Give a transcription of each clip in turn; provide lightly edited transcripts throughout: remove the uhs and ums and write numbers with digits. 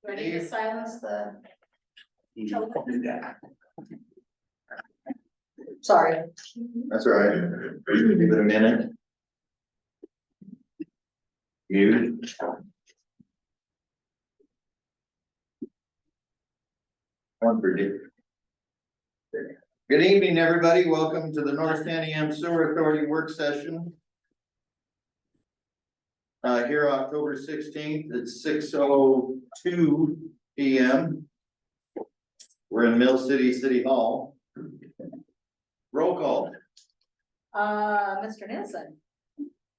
Do I need to silence the? Sorry. That's all right. Give it a minute. Mute. One for you. Good evening, everybody. Welcome to the North Santiam Sewer Authority work session. Here October 16th at 6:02 p.m. We're in Mill City Hall. Roll call. Mr. Nielsen,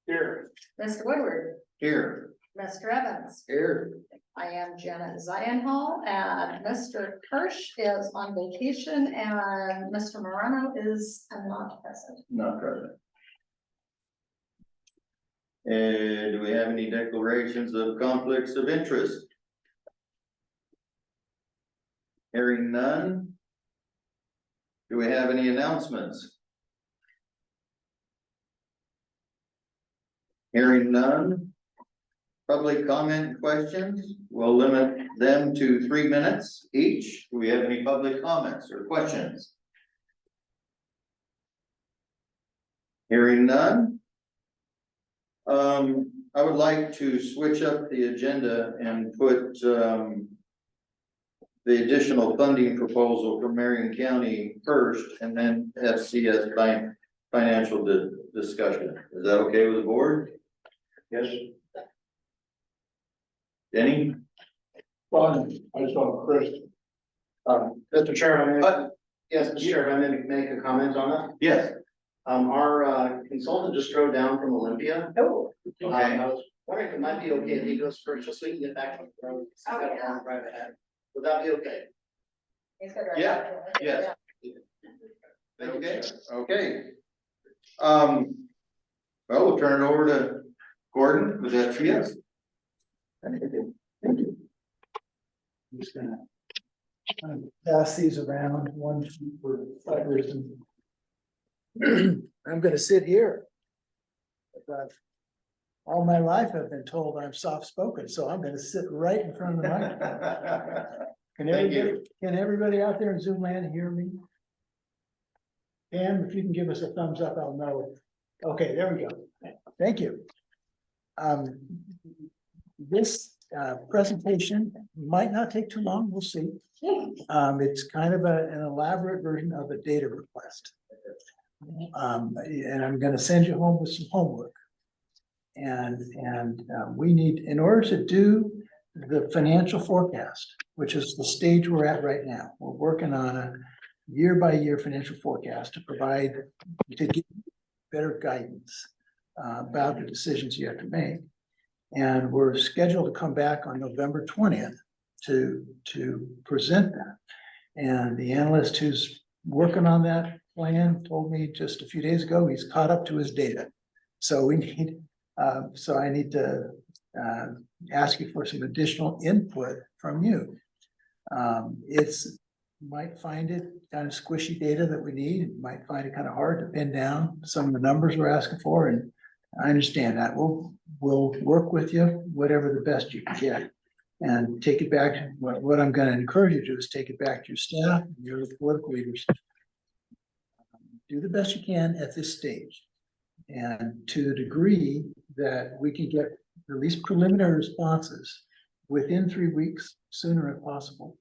Here. Mr. Woodward, Here. Mr. Evans. Here. I am Janet Zienhall, and Mr. Kirsch is on vacation, and Mr. Morano is not present. Not present. And do we have any declarations of conflicts of interest? Hearing none. Do we have any announcements? Hearing none. Public comment and questions, we'll limit them to 3 minutes each. Do we have any public comments or questions? Hearing none. I would like to switch up the agenda and put the additional funding proposal for Marion County first, and then FCS financial discussion. Is that okay with the board? Yes. Denny? Well, I saw Chris. Mr. Chair, yes, Mr. Chair, if I may make a comment on that. Yes. Our consultant just drove down from Olympia. Oh. Okay. I was wondering if it might be okay if he goes first, just so we can get back on the road. Oh, Got a yeah. long drive ahead. Would that be okay? Yeah, yes. Okay, okay. Well, we'll turn it over to Gordon with FCS. Thank you. I'm just gonna pass these around, one for fighters, and I'm gonna sit here. But all my life I've been told I'm soft-spoken, so I'm gonna sit right in front of the mic. Can everybody out there in Zoom land hear me? And if you can give us a thumbs up, I'll know it. Okay, there we go. Thank you. This presentation might not take too long, we'll see. It's kind of an elaborate version of a data request. And I'm gonna send you home with some homework. And we need, in order to do the financial forecast, which is the stage we're at right now, we're working on a year-by-year financial forecast to provide, to give better guidance about the decisions you have to make. And we're scheduled to come back on November 20th to present that. And the analyst who's working on that plan told me just a few days ago, he's caught up to his data. So we need, so I need to ask you for some additional input from you. It's, might find it kind of squishy data that we need. You might find it kind of hard to pin down some of the numbers we're asking for, and I understand that. We'll work with you, whatever the best you can get, and take it back. What I'm going to encourage you to do is take it back to your staff, your political leaders. Do the best you can at this stage, and to the degree that we can get at least preliminary responses within 3 weeks, sooner if possible.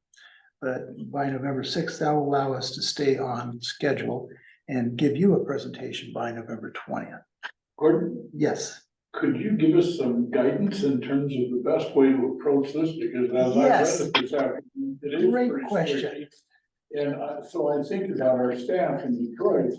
But by November 6th, that will allow us to stay on schedule and give you a presentation by November 20th. Gordon, Yes. could you give us some guidance in terms of the best way to approach this? Because as Yes. I read it this afternoon, it is Great pretty question. squishy. And so I think about our staff in Detroit.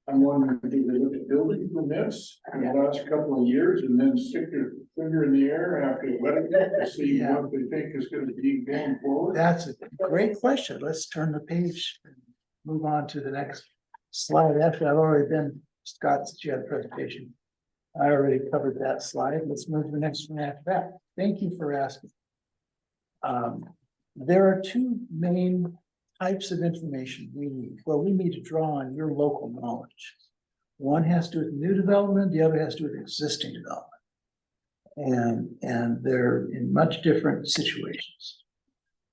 I'm wondering if they look at building permits in the last couple of years and then stick their finger in the air after letting it to see Yeah. what they think is going to be going forward. That's a great question. Let's turn the page and move on to the next slide. Actually, I've already been, Scott, since you had a presentation. I already covered that slide. Let's move to the next one after that. Thank you for asking. There are two main types of information we need. Well, we need to draw on your local knowledge. One has to do with new development, the other has to do with existing development. And they're in much different situations.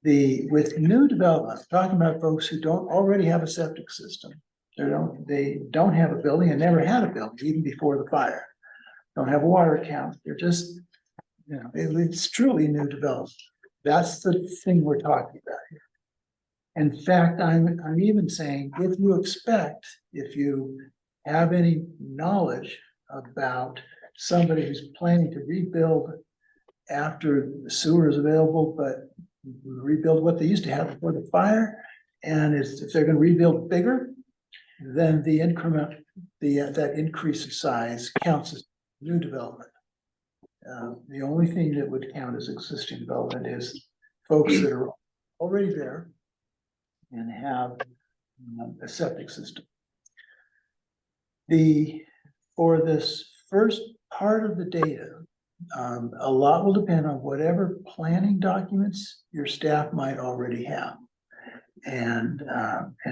with new development, talking about folks who don't already have a septic system. They don't have a building and never had a building even before the fire. Don't have a water account. They're just, it's truly new development. That's the thing we're talking about here. In fact, I'm even saying, if you have any knowledge about somebody who's planning to rebuild after the sewer is available, but rebuild what they used to have before the fire, and if they're gonna rebuild bigger, then the increment, that increase in size counts as new development. The only thing that would count as existing development is folks that are already there and have a septic system. For this first part of the data, a lot will depend on whatever planning documents your staff might already have. And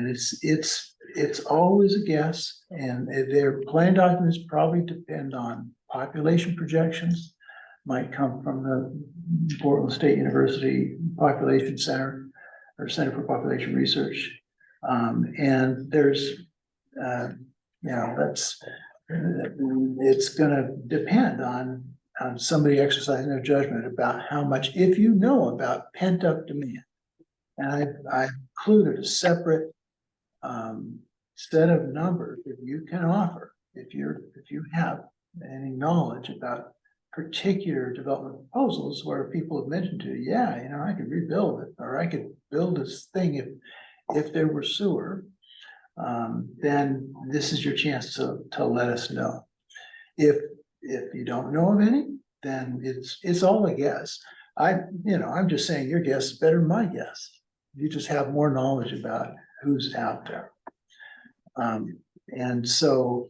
it's always a guess, and their plan documents probably depend on population projections, might come from the Portland State University Population Center or Center for Population Research. And there's, it's gonna depend on somebody exercising their judgment about how much, if you know about pent up demand. And I've included a separate set of numbers that you can offer if you have any knowledge about particular development proposals where people have mentioned to you, yeah, I could rebuild it, or I could build this thing if there were sewer. Then this is your chance to let us know. If you don't know of any, then it's all a guess. I'm just saying your guess is better than my guess. You just have more knowledge about who's out there. And so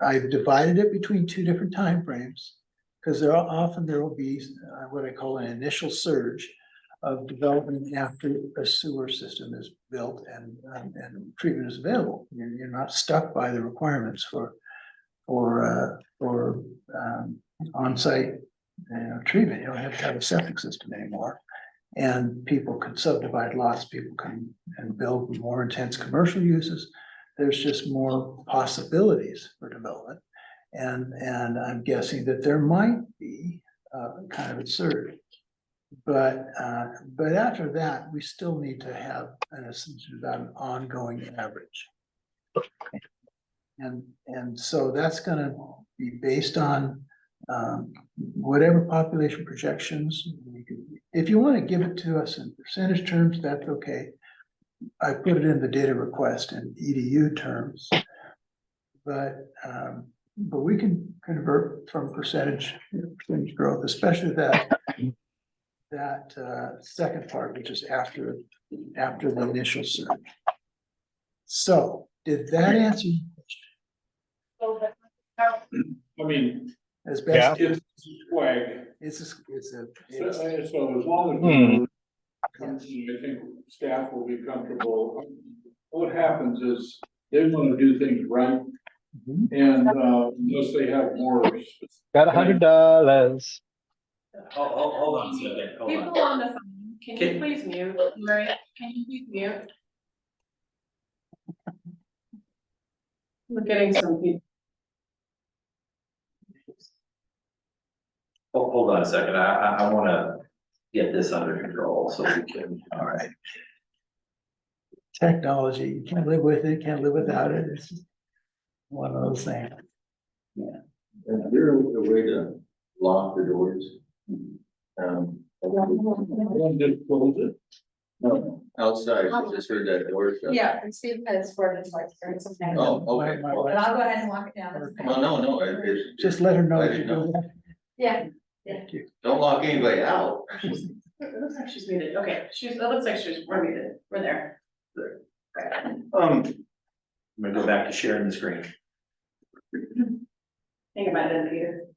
I've divided it between two different time frames, because there will be what I call an initial surge of development after a sewer system is built and treatment is available. You're not stuck by the requirements for on-site treatment. You don't have to have a septic system anymore. And people can subdivide lots, people can build more intense commercial uses. There's just more possibilities for development. And I'm guessing that there might be kind of a surge. But after that, we still need to have an assumption about an ongoing average. And so that's gonna be based on whatever population projections. If you want to give it to us in percentage terms, that's okay. I put it in the data request in EDU terms. But we can convert from percentage growth, especially that second part, which is after the initial surge. So did that answer your question? I mean, As best? it's swag. So So as long as I think staff will be comfortable. What happens is they want to do things right, and unless they have more. Got $100. Hold on a second, hold on. People on the phone, can you please mute, Murray? Can you please mute? We're getting some people. Hold on a second, I wanna get this under control so we can. all right. Technology, you can't live with it, can't live without it. It's just one of those things. Is there a way to lock the doors? Just close it. No, outside, I just heard that door shut. Yeah, and Steve has word his like, something. Oh, okay. My But wife- I'll go ahead and lock it down. That's okay. Well, no, it's. Just let her know I if you didn't do know. that. Yeah, Thank you. Don't lock anybody out. It looks like she's muted. Okay, it looks like we're muted. We're there. I'm gonna go back to sharing the screen. Think about it, Peter.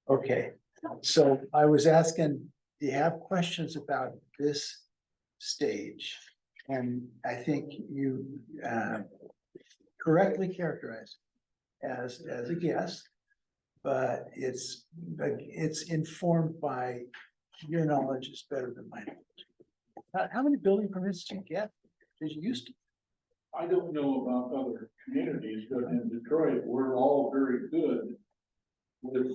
Okay, so I was asking, do you have questions about this stage? And I think you correctly characterized as a guess. but it's informed by your knowledge is better than mine. How many building permits do you get? Did you used to? I don't know about other communities, but in Detroit, we're all very good with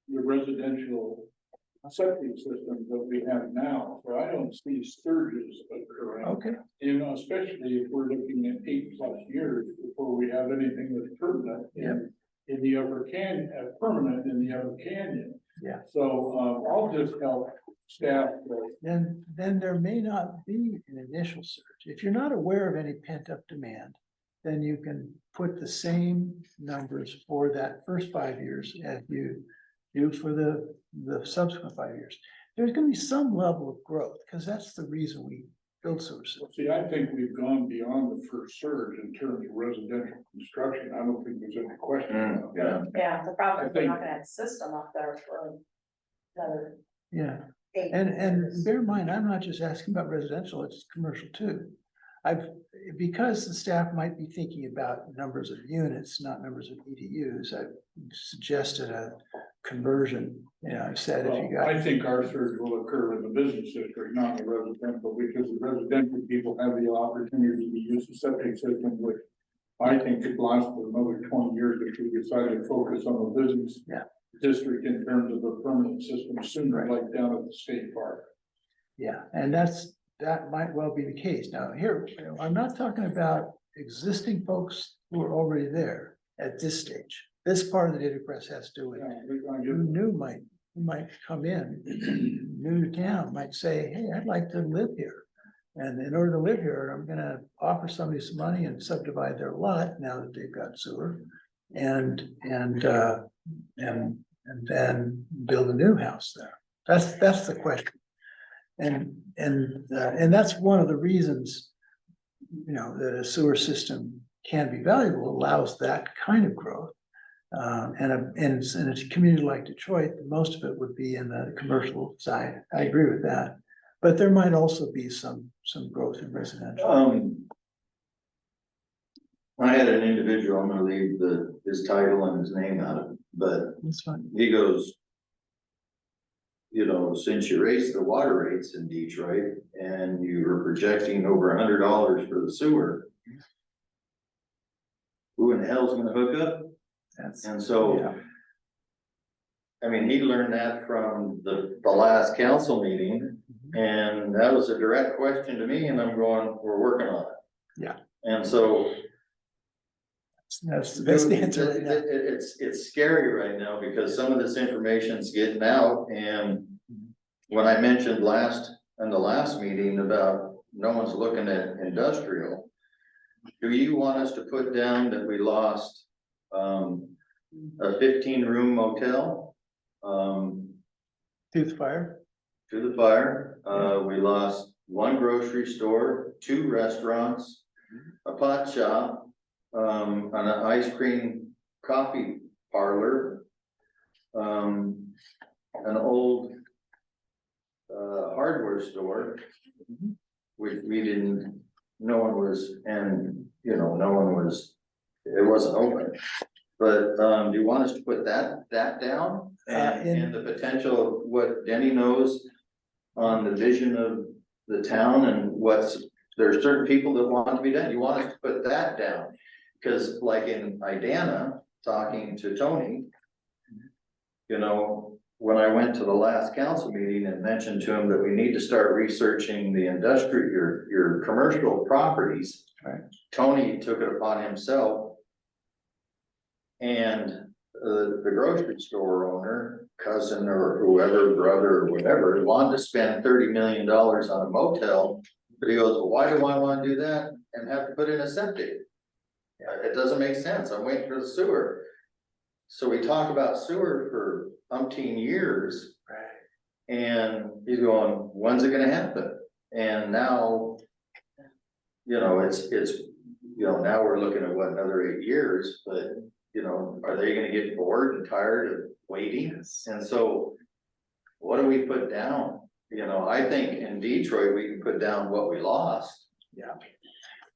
the residential septic systems that we have now, so I don't see sturges occurring. Okay, You know, especially if we're looking at 8+ years before we have anything that's permanent in the upper canyon, permanent in the upper canyon. Yeah. So, I'll just help staff with, then there may not be an initial surge. If you're not aware of any pent up demand, then you can put the same numbers for that first 5 years as you do for the subsequent 5 years. There's gonna be some level of growth, because that's the reason we build sewer systems. see, I think we've gone beyond the first surge in terms of residential construction. I don't think there's any question about that. Yeah, the problem I is we're not think- gonna have a system up there for another Yeah, 8 and years. bear in mind, I'm not just asking about residential, it's commercial too. Because the staff might be thinking about numbers of units, not numbers of EDUs, I've suggested a conversion. You know, I've said if you Well, I got, think our surge will occur in the business district, not in the residential, because the residential people have the opportunity to use the septic system, which I think could last for another 20 years if we decide to focus on the business Yeah. district in terms of a permanent system sooner, like down at the state park. yeah, and that might well be the case. Now, here, I'm not talking about existing folks who are already there at this stage. This part of the data press has to do with who might come in, new to town, might say, hey, I'd like to live here. And in order to live here, I'm gonna offer somebody some money and subdivide their lot now that they've got sewer. And then build a new house there. That's the question. And that's one of the reasons, you know, that a sewer system can be valuable, allows that kind of growth. And in a community like Detroit, most of it would be in the commercial side. I agree with that. But there might also be some growth in residential. I had an individual, I'm gonna leave his title and his name out of it, but That's fine. he goes, you know, since you raised the water rates in Detroit and you were projecting over $100 for the sewer, who in the hell's gonna hook up? That's, And so, yeah. I mean, he learned that from the last council meeting, and that was a direct question to me, and I'm going, we're working on it. Yeah. And so. That's the best answer right now. It's scary right now because some of this information's getting out, and when I mentioned in the last meeting about no one's looking at industrial, do you want us to put down that we lost a 15-room motel Through the fire? to the fire? We lost one grocery store, 2 restaurants, a pot shop, an ice cream coffee parlor, an old hardware store, which we didn't, no one was, and you know, no one was, it wasn't open. But do you want us to put that down? And the potential of what Denny knows on the vision of the town and there are certain people that want to be done. You want us to put that down? Because like in Idana, talking to Tony, you know, when I went to the last council meeting and mentioned to him that we need to start researching the industrial, your commercial properties. Right. Tony took it upon himself. And the grocery store owner, cousin or whoever, brother or whatever, wanted to spend $30 million on a motel. But he goes, well, why do I want to do that and have to put in a septic? It doesn't make sense. I'm waiting for the sewer. So we talk about sewer for umpteen years. Right. And he's going, when's it gonna happen? And now, you know, it's, you know, now we're looking at what, another 8 years, but you know, are they gonna get bored and tired of waiting? And so what do we put down? You know, I think in Detroit, we can put down what we lost. Yeah.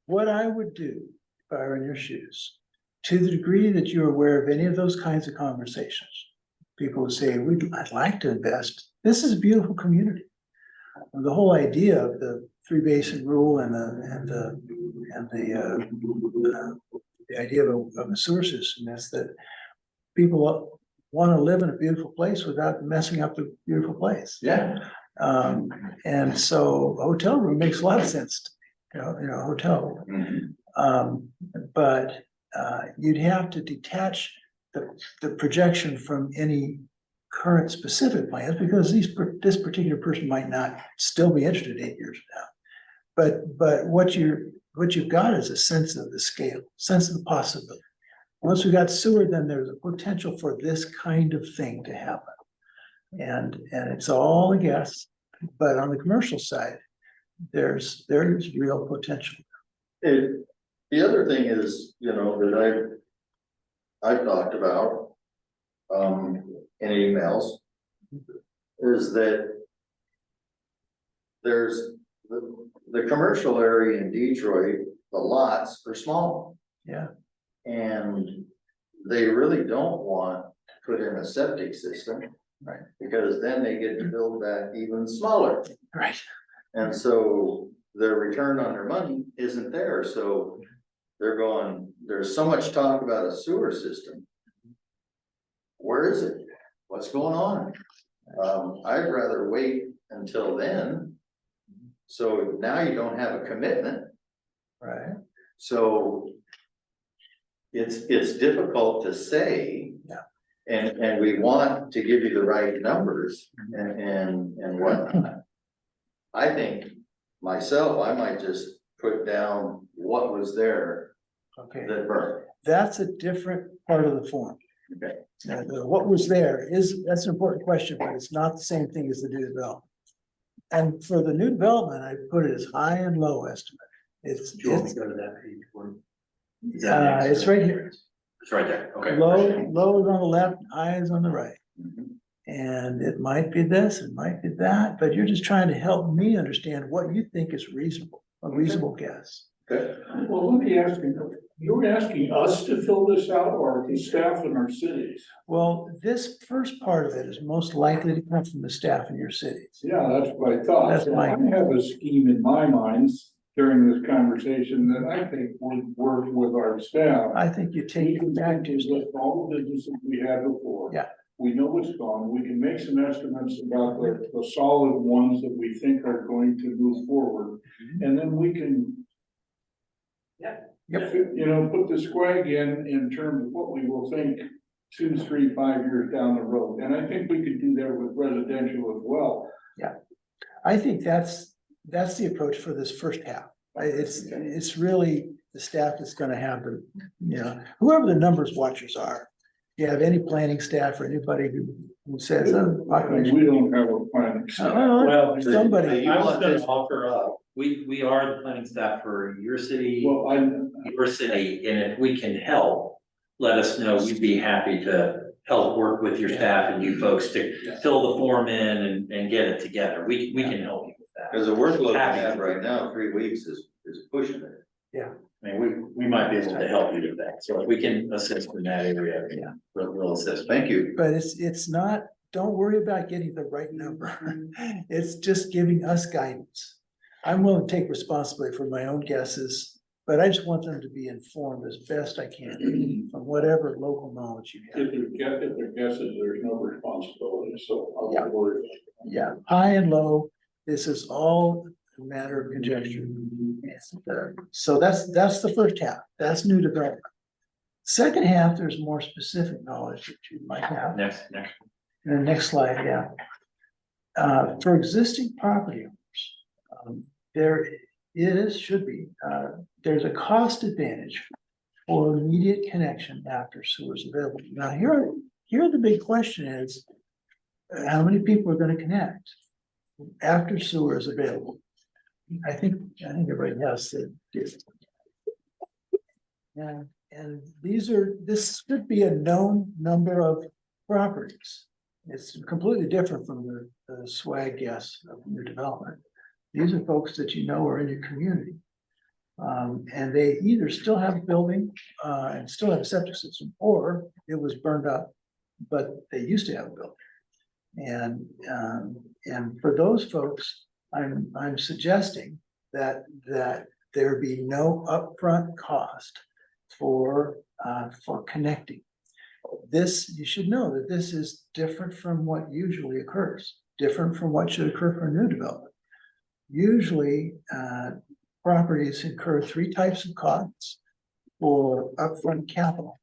What I would do, if I were in your shoes, to the degree that you're aware of any of those kinds of conversations, people would say, I'd like to invest. This is a beautiful community. The whole idea of the three basin rule and the idea of a sewer system is that people want to live in a beautiful place without messing up the beautiful place. Yeah. And so a hotel room makes a lot of sense, to me, you know, a hotel room. But you'd have to detach the projection from any current specific plans, because this particular person might not still be interested 8 years from now. But what you've got is a sense of the scale, sense of the possibility. Once we got sewer, then there's a potential for this kind of thing to happen. And it's all a guess, but on the commercial side, there's real potential. The other thing is, you know, that I've talked about, in emails, is that there's the commercial area in Detroit, the lots are small. Yeah. And they really don't want to put in a septic system. Right. Because then they get to build back even smaller. Right. And so their return on their money isn't there, so they're going, there's so much talk about a sewer system. Where is it? What's going on? I'd rather wait until then. So now you don't have a commitment, Right. so it's difficult to say. Yeah. And we want to give you the right numbers and whatnot. I think myself, I might just put down what was there Okay. that burned. That's a different part of the form. Okay. What was there that's an important question, but it's not the same thing as the new development. And for the new development, I put it as high and low estimate. It's Do you want me to go to that page? Is that next? it's right here. It's right there, okay. Low is on the left, high is on the right. Mhm. And it might be this, it might be that, but you're just trying to help me understand what you think is reasonable, a reasonable guess. Okay. Well, let me ask you were asking us to fill this out or the staff in our cities? Well, this first part of it is most likely to come from the staff in your cities. Yeah, that's what I thought. That's So my- I have a scheme in my mind during this conversation that I think would work with our staff. I think you take We can it back to your list all the businesses we had before. Yeah. We know what's gone. We can make some estimates about the solid ones that we think are going to move forward. And then we can. Yep. You know, put the swag in terms of what we will think 2, 3, 5 years down the road. And I think we could do that with residential as well. I think that's the approach for this first half. It's really the staff that's gonna have the, you know, whoever the numbers watchers are. If you have any planning staff or anybody who says, oh, And population. we don't have a plan. Well, Somebody, I was gonna offer up, we are the planning staff for your city, Well, your city, and if we can help, let us know, we'd be happy to help work with your staff and you folks to fill the form in and get it together. We can help you with that. Because the workload I have right now, 3 weeks is pushing it. I mean, we might be able to help you with that, so if we can assist in that area. Yeah. We'll assist. Thank you. but it's not, don't worry about getting the right number. It's just giving us guidance. I'm willing to take responsibility for my own guesses, but I just want them to be informed as best I can from whatever local knowledge you have. if they're guesses, there's no responsibility, so I'm Yeah. not worried. Yeah, high and low, this is all a matter of conjecture. So that's the first half, that's new development. Second half, there's more specific knowledge that you might have. Next. In the next slide, yeah. For existing property owners, there should be, there's a cost advantage for immediate connection after sewer is available. Now, here the big question is, how many people are gonna connect after sewer is available? I think everybody has to do. Yeah, and this should be a known number of properties. It's completely different from the swag guess of new development. These are folks that you know are in your community. And they either still have a building, and still have a septic system, or it was burned up, but they used to have a building. And for those folks, I'm suggesting that there be no upfront cost for connecting. This, you should know that this is different from what usually occurs, different from what should occur for new development. Usually, properties incur three types of costs for upfront capital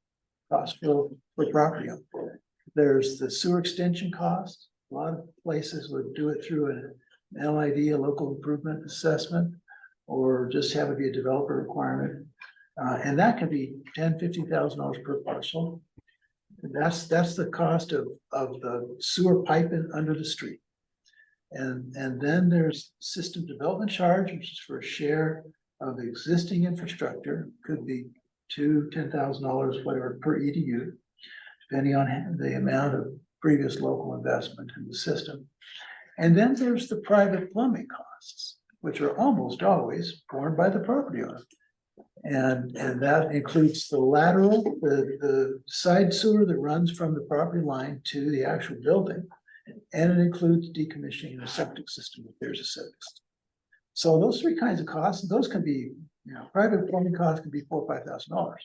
cost for property owner. There's the sewer extension cost. A lot of places would do it through an LID, a local improvement assessment, or just have it be a developer requirement. And that can be $10,000-$50,000 per parcel. That's the cost of the sewer pipe under the street. And then there's system development charge, which is for a share of existing infrastructure, could be $10,000, whatever, per EDU, depending on the amount of previous local investment in the system. And then there's the private plumbing costs, which are almost always borne by the property owner. And that includes the lateral, the side sewer that runs from the property line to the actual building. And it includes decommissioning the septic system if there's a septic system. So those three kinds of costs, those can be, private plumbing costs can be $4,000 or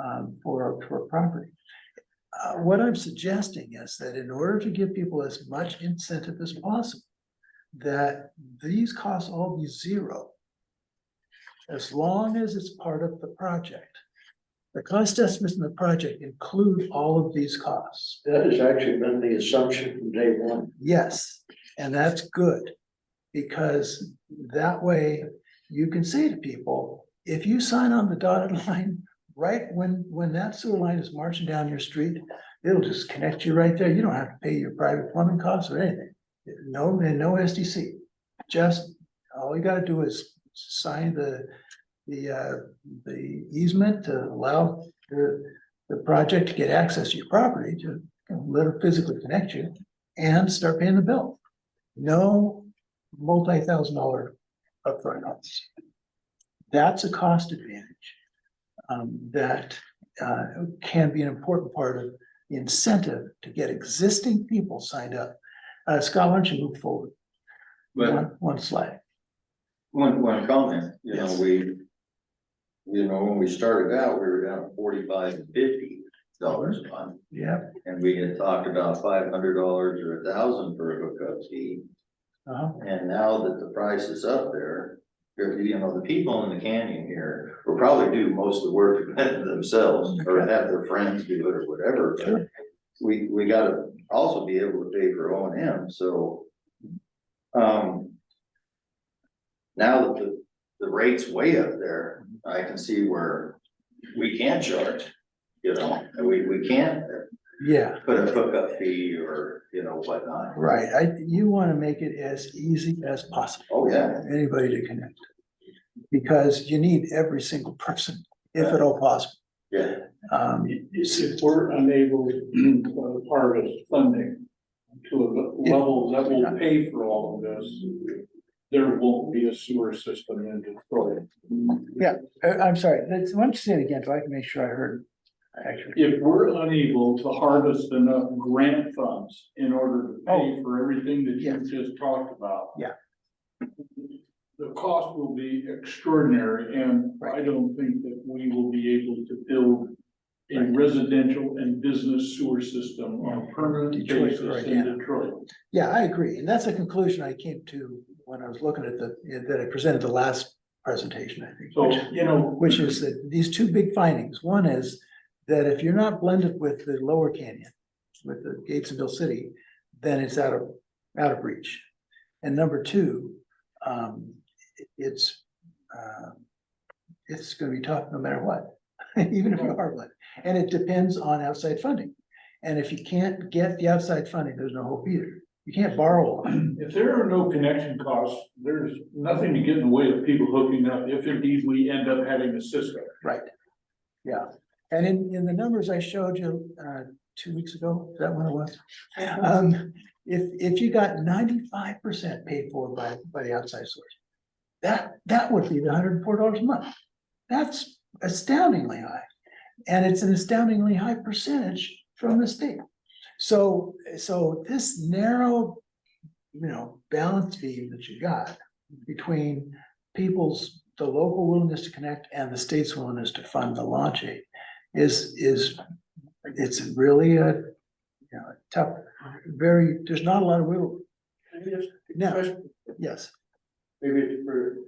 $5,000 for a property. What I'm suggesting is that in order to give people as much incentive as possible, that these costs all be zero, as long as it's part of the project. The cost estimates in the project include all of these costs. That has actually been the assumption from day one. Yes, and that's good, because that way you can say to people, if you sign on the dotted line, right when that sewer line is marching down your street, it'll just connect you right there. You don't have to pay your private plumbing costs or anything. No SDC. Just all you gotta do is sign the easement to allow the project to get access to your property, to let it physically connect you, and start paying the bill. No multi-$1,000 upfront costs. That's a cost advantage that can be an important part of the incentive to get existing people signed up. Scott, why don't you move forward? But One slide. one comment, Yes. when we started out, we were down to $45 and $50 a month. Yeah. And we had talked about $500 or $1,000 for a hookup fee. Uh-huh. And now that the price is up there, the people in the canyon here will probably do most of the work themselves or have their friends do it or whatever. But Sure. we gotta also be able to pay for O&M, so. Now that the rate's way up there, I can see where we can charge, and we can't Yeah. put a hookup fee or, whatnot. Right, you want to make it as easy as possible. Oh, yeah. For anybody to connect. Because you need every single person, if at all possible. Yeah. If we're unable to harvest funding to a level that will pay for all of this, there won't be a sewer system in Detroit. Yeah, I'm sorry, why don't you say it again, so I can make sure I heard. Actually, If we're unable to harvest enough grant funds in order to pay for everything that you Yes. just talked about. Yeah. The cost will be extraordinary, and I don't think that we will be able to build a residential and business sewer system on a permanent Detroit, basis right, in yeah. Detroit. yeah, I agree, and that's a conclusion I came to when I was looking at that I presented the last presentation, I think. So, Which is that these two big findings. One is that if you're not blended with the lower canyon, with the Gatesville City, then it's out of reach. And number two, it's gonna be tough no matter what, even if you are blended. And it depends on outside funding. And if you can't get the outside funding, there's no hope either. You can't borrow on if there are no connection costs, there's nothing to get in the way of people hooking up, if indeed we end up having a system. Right. Yeah, and in the numbers I showed you 2 weeks ago, is that when it was? If you got 95% paid for by the outside source, that would be the $104 a month. That's astoundingly high. And it's an astoundingly high percentage from the state. So this narrow, balance beam that you got between the local willingness to connect and the state's willingness to fund the launch aid it's really a, tough, there's not a lot of wiggle. Now, yes. Maybe for,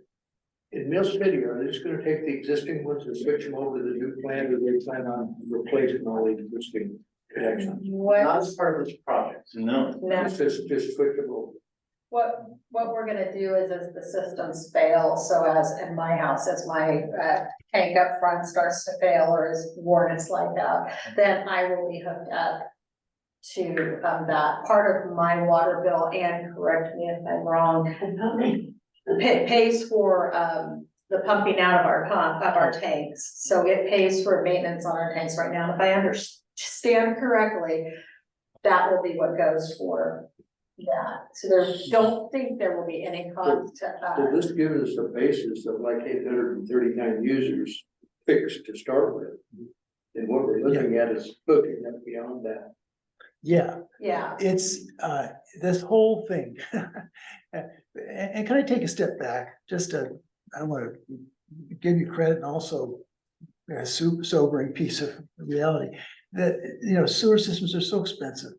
in Mill City, are they just gonna take the existing ones and switch them over to the new plan, or they plan on replacing all the existing connections? Not as part of this project, No, No. it's just switch them over. What we're gonna do is as the systems fail, so as in my house, as my tank up front starts to fail or is worn, it's like that, then I will be hooked up to that part of my water bill, and correct me if I'm wrong, pays for the pumping out of our tanks. So it pays for maintenance on our tanks right now. And if I understand correctly, that will be what goes for that. So don't think there will be any cost to So us. this gives us a basis of like 839 users fixed to start with. And what we're looking at is hooking up beyond that. Yeah, Yeah, it's, this whole thing. And can I take a step back, I want to give you credit and also a sobering piece of reality that, sewer systems are so expensive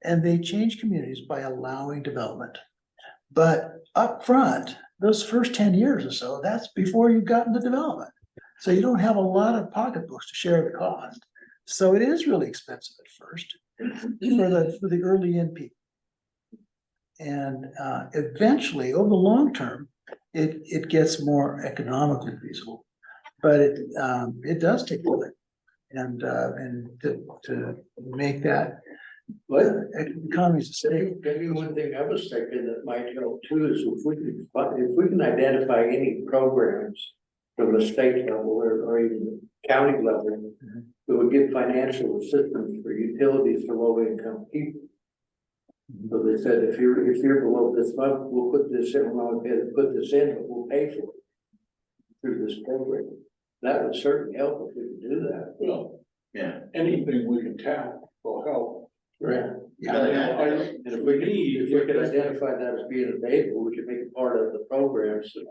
and they change communities by allowing development. But up front, those first 10 years or so, that's before you've gotten the development. So you don't have a lot of pocketbooks to share the cost. So it is really expensive at first for the early in people. And eventually, over the long term, it gets more economically feasible. But it does take a bit. And to make that economies of scale. Maybe one thing I was thinking that might help too is if we can identify any programs from the state level or even county level that would give financial assistance for utilities for low income people. So they said, if you're below this month, we'll put this in, put this in, but we'll pay for it through this program. That would certainly help if we could do that. Well, yeah. anything we can tap will help. Right. Yeah. And if we could identify that as being available, we could make it part of the program, so.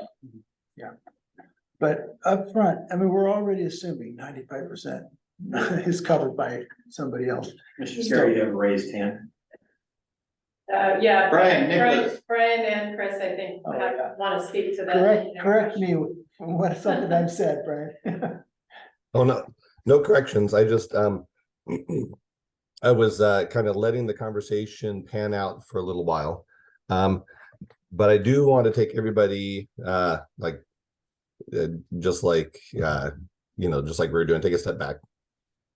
But upfront, I mean, we're already assuming 95% is covered by somebody else. Mr. Scary, you have a raised hand. Yeah. Brian, Nicholas. Brian and Chris, I think, Oh, yeah. want to speak to that. Correct me from what something I've said, Brian. Oh, no corrections. I just, I was kind of letting the conversation pan out for a little while. But I do want to take everybody, just like we were doing, take a step back.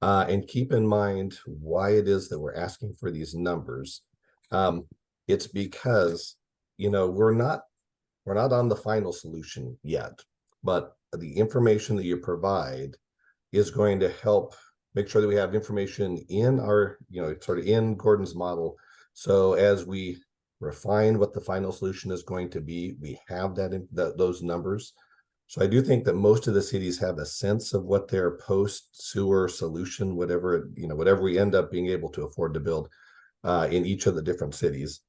And keep in mind why it is that we're asking for these numbers. It's because, we're not on the final solution yet, but the information that you provide is going to help make sure that we have information in our, sort of in Gordon's model. So as we refine what the final solution is going to be, we have those numbers. So I do think that most of the cities have a sense of what their post sewer solution, whatever we end up being able to afford to build in each of the different cities.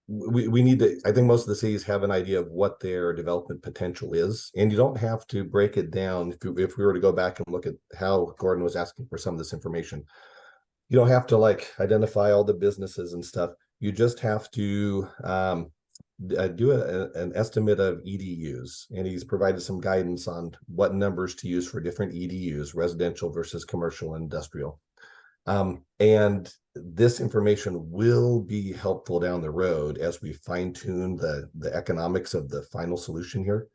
We need to, I think most of the cities have an idea of what their development potential is, and you don't have to break it down. If we were to go back and look at how Gordon was asking for some of this information, you don't have to identify all the businesses and stuff. You just have to do an estimate of EDUs, and he's provided some guidance on what numbers to use for different EDUs, residential versus commercial and industrial. And this information will be helpful down the road as we fine tune the economics of the final solution here.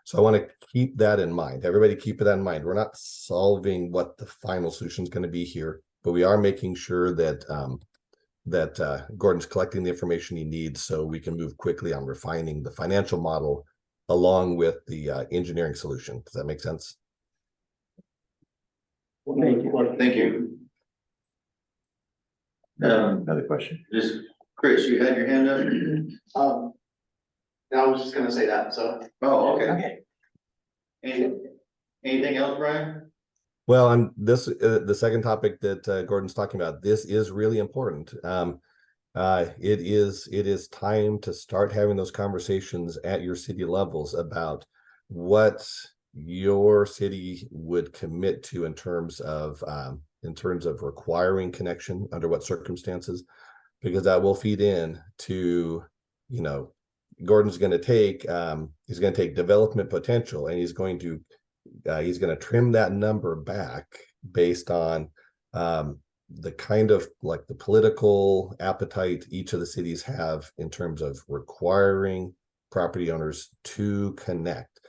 So I want to keep that in mind. Everybody keep that in mind. We're not solving what the final solution is going to be here, but we are making sure that Gordon's collecting the information he needs so we can move quickly on refining the financial model along with the engineering solution. Does that make sense? Thank you. Another question? Just Chris, you had your hand up? I was just gonna say that, so. Oh, okay. Okay. Anything else, Brian? Well, on this, the second topic that Gordon's talking about, this is really important. It is time to start having those conversations at your city levels about what your city would commit to in terms of requiring connection under what circumstances, because that will feed in to, you know, Gordon's going to take he's going to take development potential and he's going to trim that number back based on the kind of like the political appetite each of the cities have in terms of requiring property owners to connect.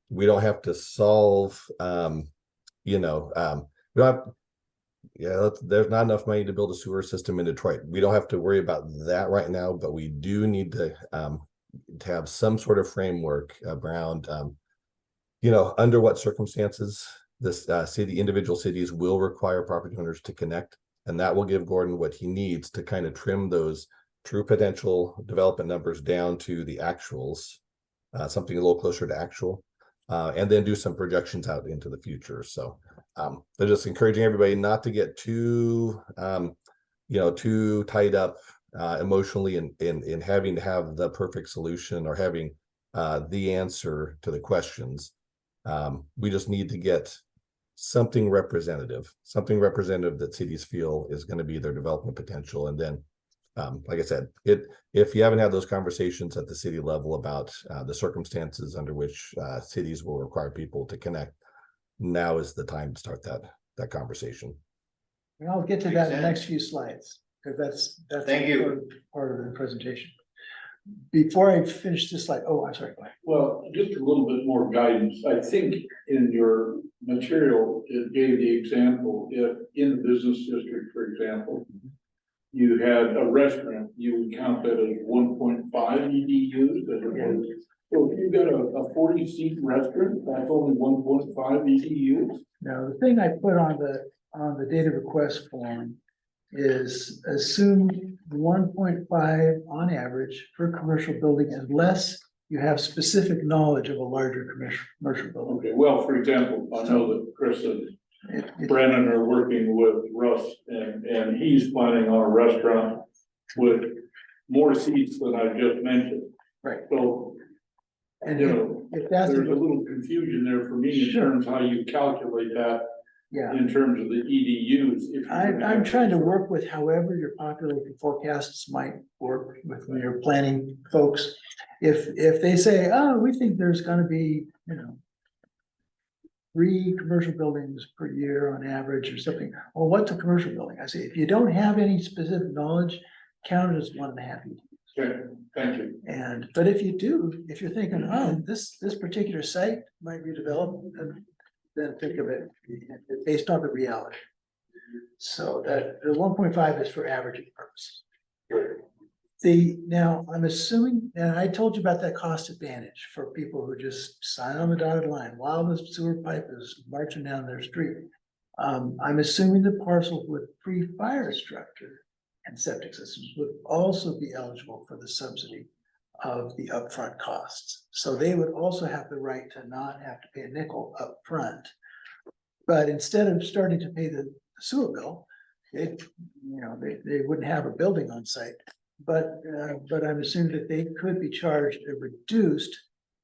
We don't have to solve, we don't have, there's not enough money to build a sewer system in Detroit. We don't have to worry about that right now, but we do need to have some sort of framework around, under what circumstances this individual cities will require property owners to connect. And that will give Gordon what he needs to kind of trim those true potential development numbers down to the actuals, something a little closer to actual, and then do some projections out into the future. So they're just encouraging everybody not to get too, too tied up emotionally in having to have the perfect solution or having the answer to the questions. We just need to get something representative that cities feel is going to be their development potential. And then, like I said, if you haven't had those conversations at the city level about the circumstances under which cities will require people to connect, now is the time to start that conversation. And I'll get to that in the next few slides, because that's Thank you. part of the presentation. Before I finish this slide, I'm sorry. Go ahead. Well, just a little bit more guidance. I think in your material, it gave the example, if in the business district, for example, you had a restaurant, you would count that as 1.5 EDUs. So if you got a 40-seat restaurant, that's only 1.5 EDUs. Now, the thing I put on the data request form is assume 1.5 on average per commercial building, unless you have specific knowledge of a larger commercial building. Okay, well, for example, I know that Chris and Brandon are working with Russ, and he's planning on a restaurant with more seats than I just mentioned. Right. So, And if there's that's a little confusion there for me in terms of how you calculate that yeah. in terms of the EDUs. I'm trying to work with however your population forecasts might work with when you're planning folks. If they say, oh, we think there's gonna be, 3 commercial buildings per year on average or something. Well, what's a commercial building? I say, if you don't have any specific knowledge, count it as 1.5 EDUs. Okay, thank you. But if you do, if you're thinking, oh, this particular site might be developed, then think of it based on the reality. So that the 1.5 is for averaging purposes. Now I'm assuming, and I told you about that cost advantage for people who just sign on the dotted line while the sewer pipe is marching down their street. I'm assuming the parcels with pre-fire structure and septic systems would also be eligible for the subsidy of the upfront costs. So they would also have the right to not have to pay a nickel upfront. But instead of starting to pay the sewer bill, they wouldn't have a building on site. But I'm assuming that they could be charged a reduced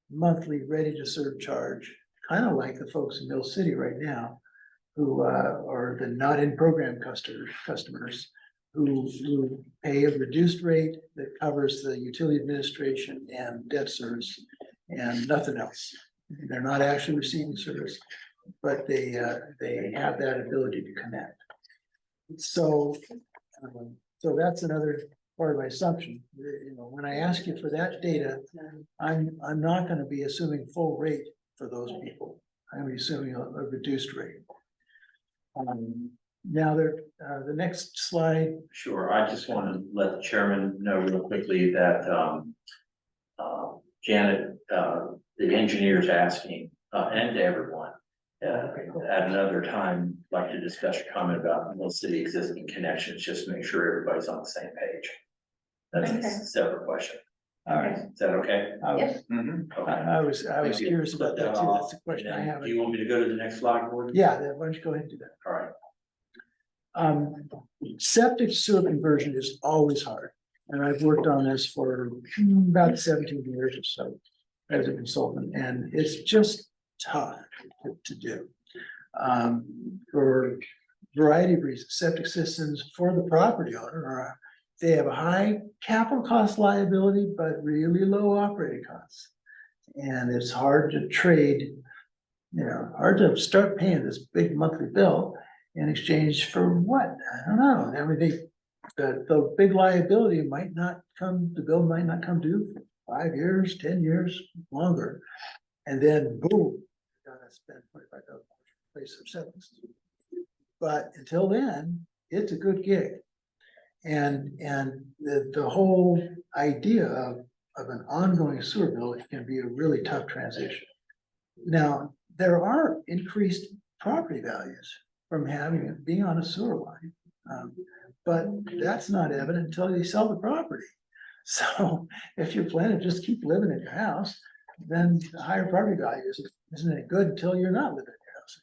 monthly ready to serve charge, kind of like the folks in Mill City right now, who are the not in program customers who pay a reduced rate that covers the utility administration and debt service and nothing else. They're not actually receiving service, but they have that ability to connect. So that's another part of my assumption. When I ask you for that data, I'm not going to be assuming full rate for those people. I'm assuming a reduced rate. Now the next slide. Sure, I just want to let the chairman know real quickly that Janet, the engineer's asking, and to everyone, at another time, like to discuss your comment about Mill City existing connections, just to make sure everybody's on the same page. That's Okay. a separate question. All right. Is that okay? I was, Okay. I was Thank you. curious about that too. That's a question I And then, have. do you want me to go to the next slide, Gordon? Yeah, then why don't you go ahead and do that? All right. Septic sewer conversion is always hard. And I've worked on this for about 17 years or so as a consultant, and it's just tough to do. For a variety of reasons, septic systems for the property owner are, they have a high capital cost liability, but really low operating costs. And it's hard to trade, hard to start paying this big monthly bill in exchange for what? I don't know. I mean, the big liability might not come, the bill might not come due for 5 years, 10 years, longer. And then boom, you gotta spend $25,000 to replace some septic system. But until then, it's a good gig. And the whole idea of an ongoing sewer bill can be a really tough transition. Now, there are increased property values from being on a sewer line. But that's not evident until you sell the property. So if you're planning to just keep living in your house, then the higher property value isn't any good until you're not living in your house.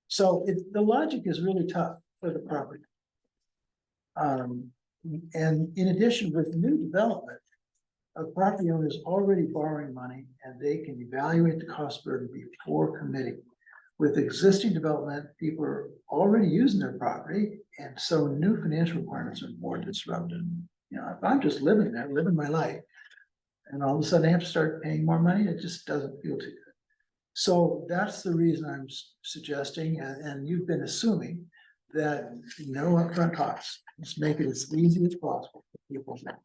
So the logic is really tough for the property. And in addition, with new development, a property owner is already borrowing money and they can evaluate the cost burden before committing. With existing development, people are already using their property, and so new financial requirements are more disruptive. If I'm just living there, living my life, and all of a sudden I have to start paying more money, it just doesn't feel too good. So that's the reason I'm suggesting, and you've been assuming that no upfront costs. Let's make it as easy as possible for people to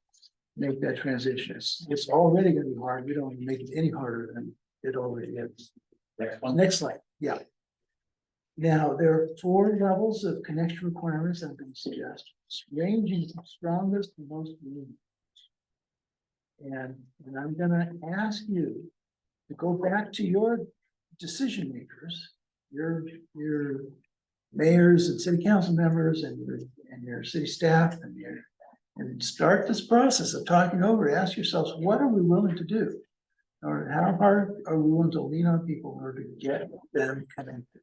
make that transition. It's already gonna be hard. We don't want to make it any harder than it already is. Next one. Next slide, yeah. Now, there are 4 levels of connection requirements I'm going to suggest, ranging from strongest to most lenient. And I'm gonna ask you to go back to your decision makers, your mayors and city council members and your city staff and start this process of talking over, ask yourselves, what are we willing to do? Or how hard are we willing to lean on people in order to get them connected?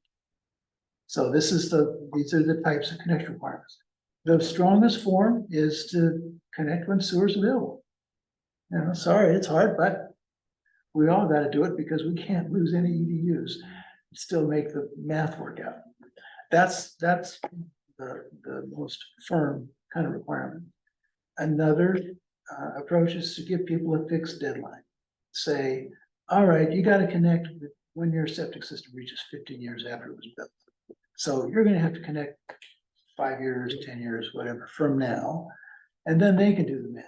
So these are the types of connection requirements. The strongest form is to connect when sewer is available. Sorry, it's hard, but we all got to do it because we can't lose any EDUs, still make the math work out. That's the most firm kind of requirement. Another approach is to give people a fixed deadline. Say, all right, you got to connect when your septic system reaches 15 years after it was built. So you're going to have to connect 5 years, 10 years, whatever, from now. And then they can do the math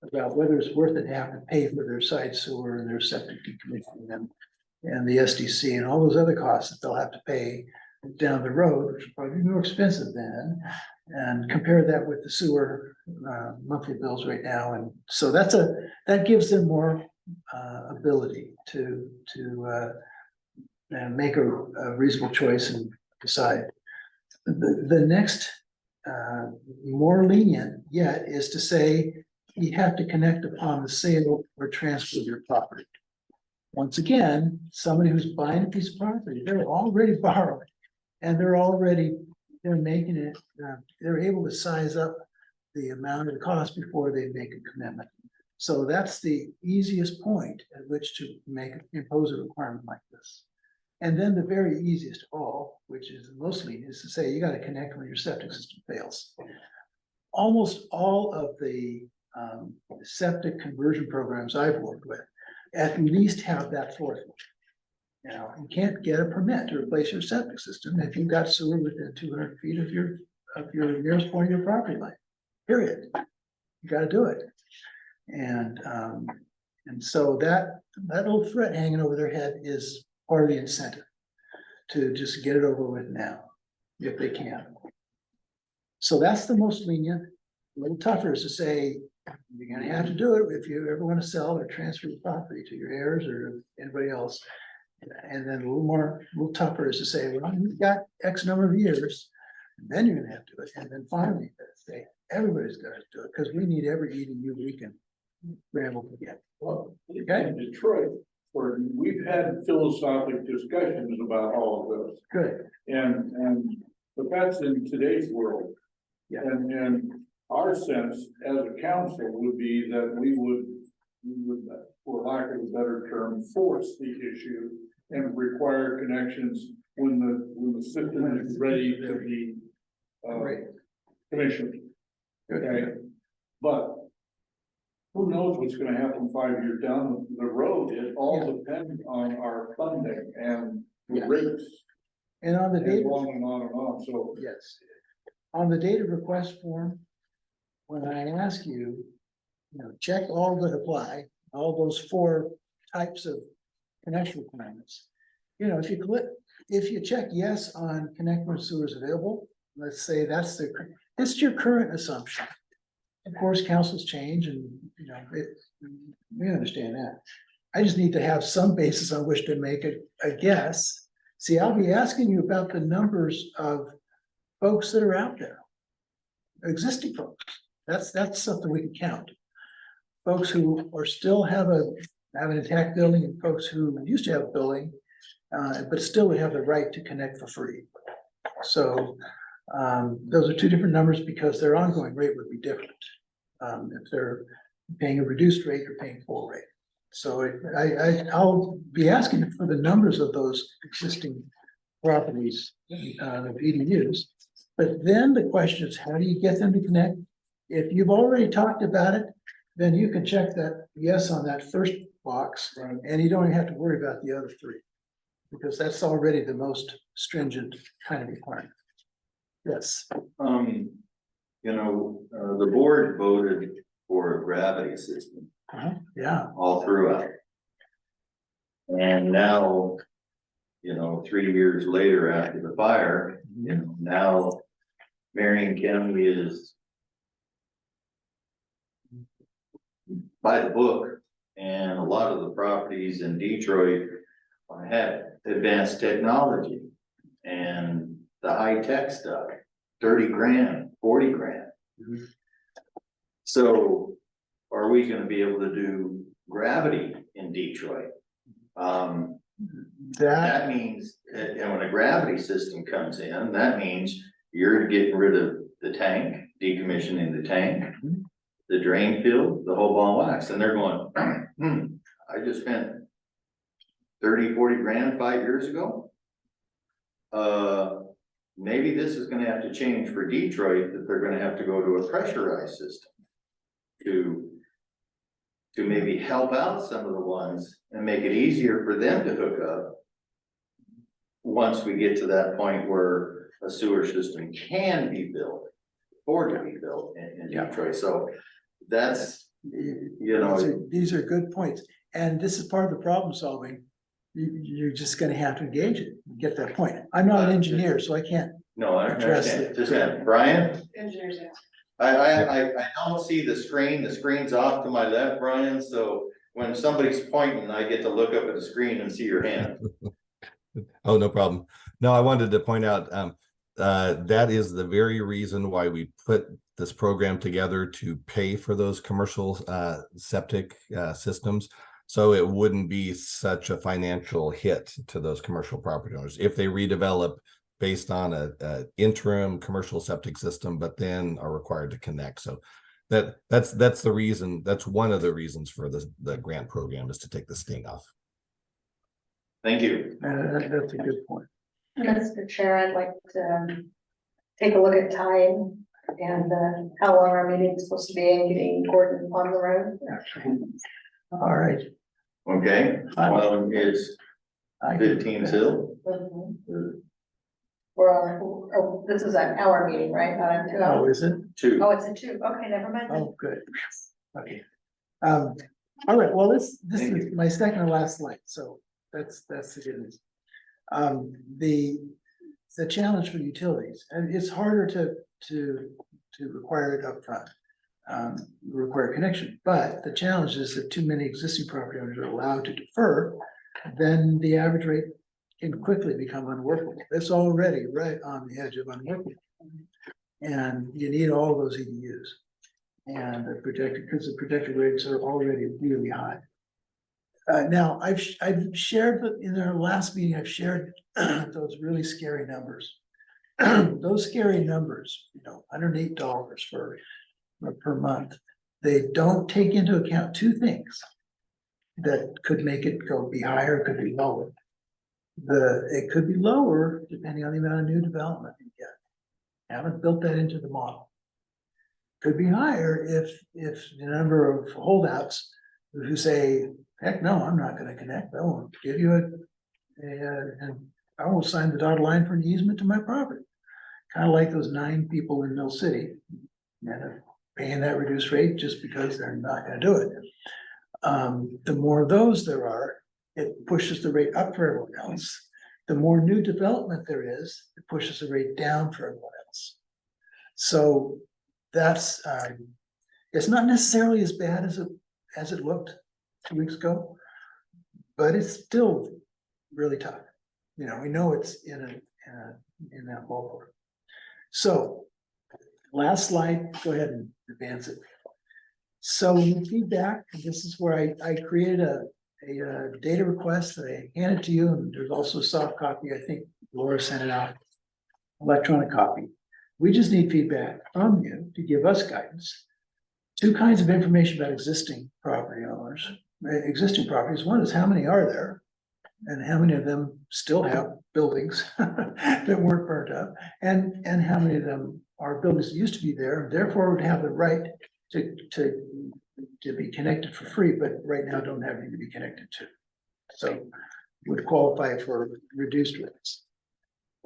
about whether it's worth it to have to pay for their side sewer and their septic decommissioning and the SDC and all those other costs that they'll have to pay down the road, which will probably be more expensive then, and compare that with the sewer monthly bills right now. And so that gives them more ability to make a reasonable choice and decide. The next more lenient yet is to say you have to connect upon the sale or transfer of your property. Once again, somebody who's buying a piece of property, they're already borrowing, and they're making it, they're able to size up the amount of the cost before they make a commitment. So that's the easiest point at which to impose a requirement like this. And then the very easiest of all, which is the most lenient, is to say you got to connect when your septic system fails. Almost all of the septic conversion programs I've worked with at least have that fourth one. You can't get a permit to replace your septic system if you've got sewer within 200 feet of your nearest point of your property line. Period. You got to do it. And so that little threat hanging over their head is part of the incentive to just get it over with now, if they can. So that's the most lenient. A little tougher is to say, you're gonna have to do it if you ever want to sell or transfer the property to your heirs or anybody else. And then a little tougher is to say, well, you've got X number of years, and then you're gonna have to do it. And then finally, say, Everybody's got to do it, because we need every EDU we can scramble to get. Well, Okay. in Detroit, where we've had philosophic discussions about all of this. Good. But that's in today's world. Yeah. And our sense as a council would be that we would, for lack of a better term, force the issue and require connections when the system is ready to be, Great. commissioned. Okay, but who knows what's gonna happen 5 years down the road? It all depends on our funding and the Yeah. rates. And on the And data, on and on and on, so. yes, on the data request form, when I ask you, check all that apply, all those 4 types of connection requirements. If you check yes on connect where sewer is available, let's say it's your current assumption. Of course, councils change and, we understand that. I just need to have some basis on which to make a guess. See, I'll be asking you about the numbers of folks that are out there. Existing folks, that's something we can count. Folks who are still have an intact building and folks who used to have a building, but still would have the right to connect for free. So, those are 2 different numbers because their ongoing rate would be different. If they're paying a reduced rate or paying full rate. So I'll be asking for the numbers of those existing properties, of EDUs. But then the question is, how do you get them to connect? If you've already talked about it, then you can check that yes on that first box, and you don't even have to worry about the other 3. Because that's already the most stringent kind of requirement. Yes. The board voted for a gravity system Yeah, all throughout. And now, 3 years later after the fire, now Marion County is by the book, and a lot of the properties in Detroit have advanced technology and the high-tech stuff, 30 grand, 40 grand. Mhm. So are we gonna be able to do gravity in Detroit? That means, and when a gravity system comes in, that means you're getting rid of the tank, decommissioning the tank, the drain field, the whole ball of wax, and they're going, I just spent 30, 40 grand 5 years ago. Maybe this is gonna have to change for Detroit, that they're gonna have to go to a pressurized system to maybe help out some of the ones and make it easier for them to hook up once we get to that point where a sewer system can be built or to be built in Detroit. So that's, These are good points, and this is part of the problem solving. You're just gonna have to engage it, get that point. I'm not an engineer, so I can't. no, I Address understand. it. Just that, Brian, Engineers, yeah. I don't see the screen's off to my left, Brian, so when somebody's pointing, I get to look up at the screen and see your hand. Oh, no problem. No, I wanted to point out, that is the very reason why we put this program together to pay for those commercial septic systems. So it wouldn't be such a financial hit to those commercial property owners if they redevelop based on a interim commercial septic system, but then are required to connect. So that's the reason. That's one of the reasons for the grant program, is to take the sting off. Thank you. That's a good point. Mr. Chair, I'd like to take a look at time and how long our meeting's supposed to be and getting Gordon on the road. All right. Okay, well, it's I can- 15 till. We're on, this is an hour meeting, right? Not a 2 Oh, hours? is it? 2. Oh, it's a 2. Okay, never mind. Oh, good. Okay. All right, well, this Thank is my second to last slide, so that's the good news. The challenge for utilities, and it's harder to require it upfront, require connection, but the challenge is that too many existing property owners are allowed to defer, then the average rate can quickly become unworkable. It's already right on the edge of unworkable. And you need all those EDUs. And the because the projected rates are already really high. Now, I've shared, in our last meeting, I've shared those really scary numbers. Those scary numbers, $108 per month, they don't take into account two things that could make it be higher, could be lower. It could be lower depending on the amount of new development you get. Haven't built that into the model. Could be higher if the number of holdouts who say, heck no, I'm not gonna connect, I won't give you and I will sign the dotted line for an easement to my property. Kind of like those 9 people in Mill City, and are paying that reduced rate just because they're not gonna do it. The more of those there are, it pushes the rate up for everyone else. The more new development there is, it pushes the rate down for everyone else. So that's, it's not necessarily as bad as it looked 2 weeks ago, but it's still really tough. We know it's in that ballpark. So last slide, go ahead and advance it. So in feedback, this is where I created a data request that I handed to you, and there's also a soft copy. I think Laura sent it out, electronic copy. We just need feedback from you to give us guidance. 2 kinds of information about existing property owners, existing properties. One is how many are there, and how many of them still have buildings that weren't burnt up, and how many of them are buildings that used to be there, and therefore would have the right to be connected for free, but right now don't have anything to be connected to. So would qualify for reduced rates.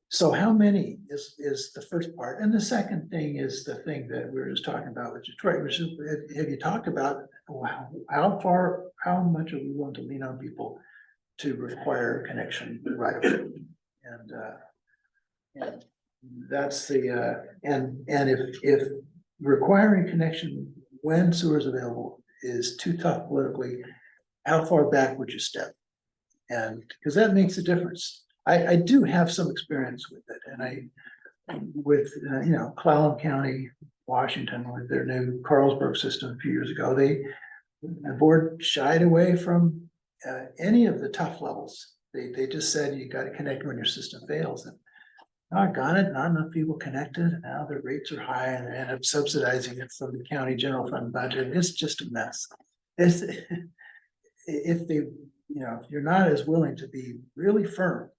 So how many is the first part, and the second thing is the thing that we were just talking about with Detroit, which is, have you talked about how much are we willing to lean on people to require connection right away? And that's the and if requiring connection when sewer is available is too tough politically, how far back would you step? And because that makes a difference. I do have some experience with it, and with Clallam County, Washington, with their new Carlsberg system a few years ago, the board shied away from any of the tough levels. They just said you got to connect when your system fails, and got it. Not enough people connected. Now the rates are high, and they end up subsidizing it from the county general fund budget. It's just a mess. If you're not as willing to be really firm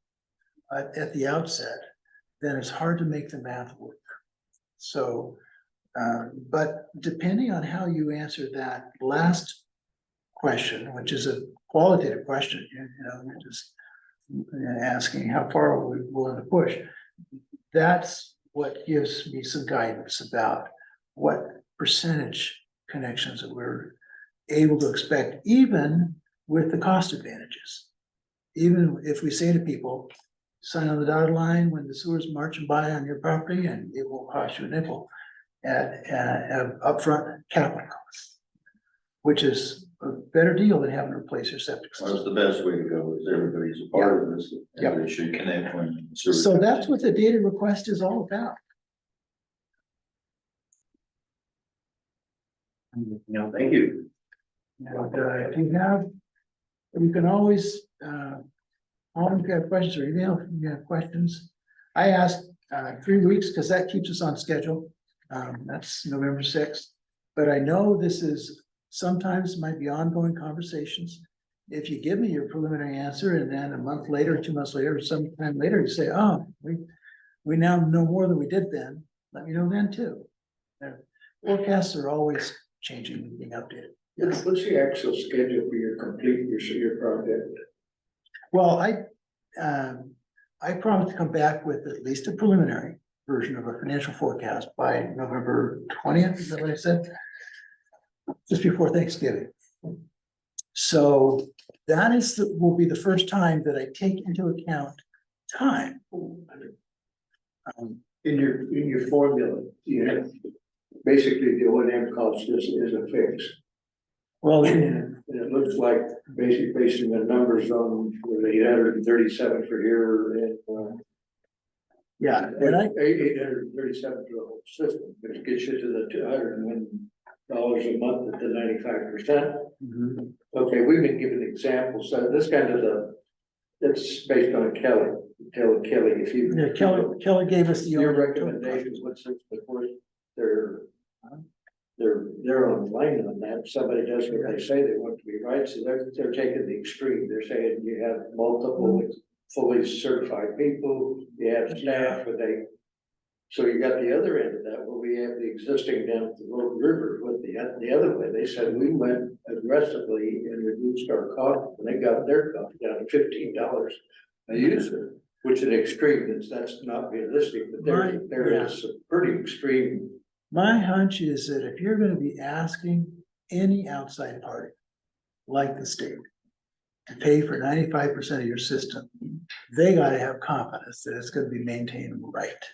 at the outset, then it's hard to make the math work. So, but depending on how you answer that last question, which is a qualitative question, you're just asking how far are we willing to push. That's what gives me some guidance about what percentage connections that we're able to expect, even with the cost advantages. Even if we say to people, sign on the dotted line when the sewer's marching by on your property, and it will cost you a nickel at upfront capital costs, which is a better deal than having to replace your septic Well, that's system. the best way to go, is everybody's a part of this, Yep. and they should connect when. So that's what the data request is all about. Thank you. And if you can always have questions or email if you have questions. I asked 3 weeks because that keeps us on schedule. That's November 6th. But I know this is sometimes might be ongoing conversations. If you give me your preliminary answer and then a month later, 2 months later, or sometime later, you say, oh, we now know more than we did then, let me know then too. Forecasts are always changing and being updated. What's the actual schedule for your project? Well, I promised to come back with at least a preliminary version of a financial forecast by November 20th, is that what I said? Just before Thanksgiving. So that will be the first time that I take into account time. In your formula, you have basically the O&M cost is a fix. Well, And it looks like basically basing the numbers on the 837 for here and Yeah, and I, 837 for the whole system, which gets you to the $201 a month at the 95%. mhm. Okay, we've been given examples, so this kind of it's based on Kelly, tell Kelly if you. Yeah, Kelly gave us the. Your recommendations, what's it, of course, they're online on that, somebody does what they say they want to be right, so they're taking the extreme, they're saying you have multiple fully certified people, you have staff, but so you got the other end of that, where we have the existing down at the Road River, with the other way, they said we went aggressively and reduced our cost, and they got their cost down to $15 a user, which is extreme, that's not realistic, but there is some pretty extreme. My hunch is that if you're gonna be asking any outside party, like the state, to pay for 95% of your system, they gotta have confidence that it's gonna be maintained right.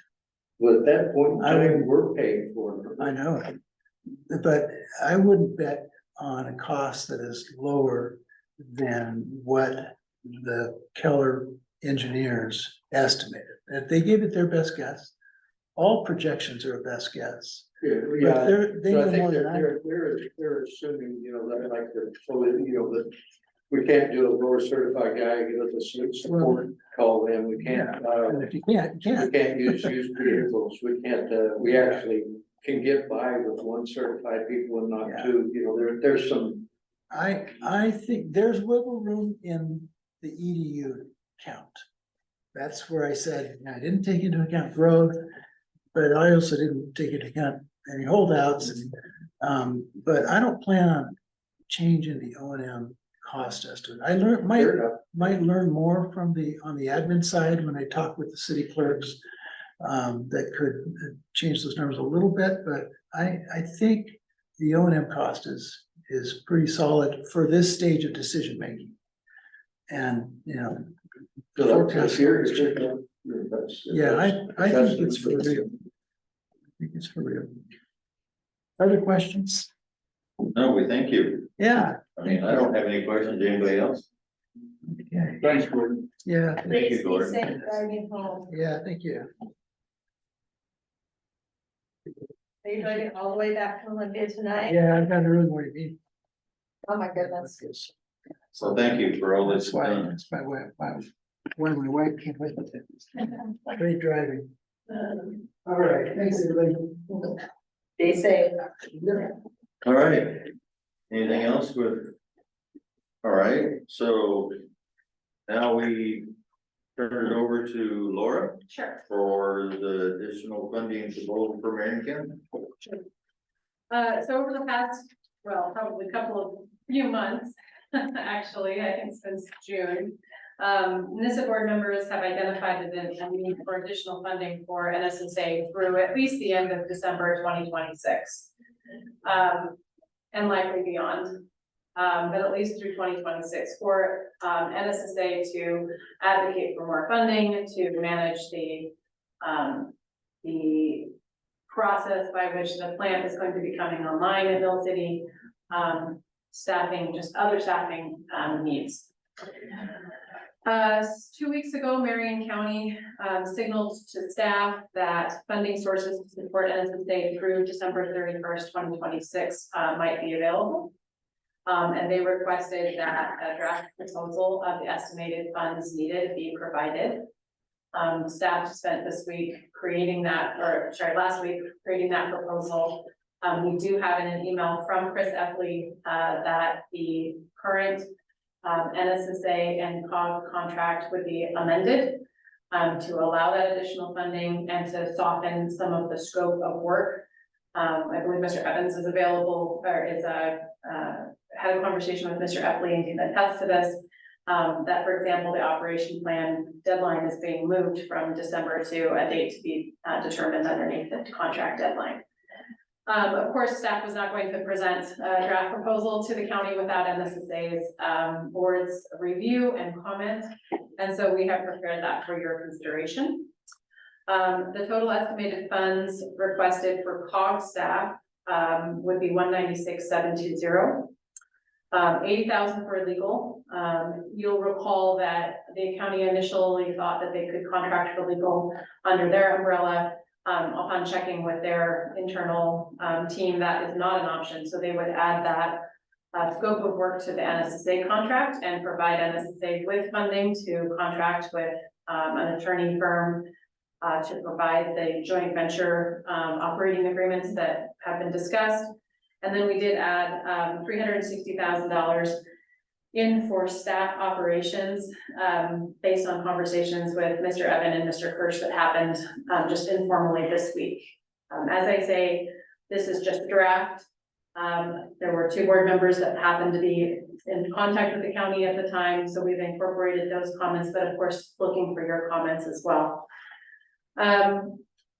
Well, at that point in I time, would- we're paying for it. I know it, but I wouldn't bet on a cost that is lower than what the Keller engineers estimated. If they gave it their best guess, all projections are a best guess. But Yeah, they so I know think more than I. they're assuming, that like the fully, that we can't do a lower certified guy, give us a support, call them, we can't, And if you can't, you we can't. can't use used vehicles, we can't, we actually can get by with one certified people and not Yeah. two, there's some. I think there's wiggle room in the EDU count. That's where I said, I didn't take into account growth, but I also didn't take into account any holdouts. And, but I don't plan on changing the O&M cost estimate. I might learn more from on the admin side when I talk with the city clerks. That could change those numbers a little bit, but I think the O&M cost is pretty solid for this stage of decision making. And, So forecast- that's- yeah, I think it's for real. I think it's for real. Other questions? No, we thank you. Yeah. I mean, I don't have any questions. Anybody else? Okay, Thanks, Gordon. yeah, Thank Please you, be Gordon. safe driving home. yeah, thank you. Are you driving all the way back from Olympia tonight? Yeah, I've got an early morning meeting. Oh, my goodness. So thank you for all this That's why, done. that's my way, when my wife can't wait. Great driving. All right, thanks, everybody. Be safe. All right. Anything else with? All right, so now we turn it over to Laura Sure. for the additional funding proposal for Marion So over the past, well, probably few months, actually, I think since June, NISA board members have identified a need for additional funding for NSSA through at least the end of December 2026. And likely beyond, but at least through 2026 for NSSA to advocate for more funding, to manage the process by which the plant is going to be coming online in Mill City, staffing, just other staffing needs. 2 weeks ago, Marion County signaled to staff that funding sources to support NSSA through December 31st, 2026 might be available. And they requested that a draft proposal of the estimated funds needed be provided. Staff spent last week creating that proposal. We do have in an email from Chris Epley that the current NSSA and COG contract would be amended to allow that additional funding and to soften some of the scope of work. I believe Mr. Evans is available or is had a conversation with Mr. Epley and can attest to this. That, for example, the operation plan deadline is being moved from December to a date to be determined underneath the contract deadline. Of course, staff was not going to present a draft proposal to the county without NSSA's board's review and comment. And so we have prepared that for your consideration. The total estimated funds requested for COG staff would be $196,720. 80,000 for legal, You'll recall that the county initially thought that they could contract for legal under their umbrella. Upon checking with their internal, team, that is not an option, so they would add that scope of work to the NSSA contract and provide NSSA with funding to contract with an attorney firm to provide the joint venture operating agreements that have been discussed. And then we did add $360,000 in for staff operations based on conversations with Mr. Evan and Mr. Kirsch that happened just informally this week. As I say, this is just a draft. There were 2 board members that happened to be in contact with the county at the time, so we've incorporated those comments, but of course, looking for your comments as well.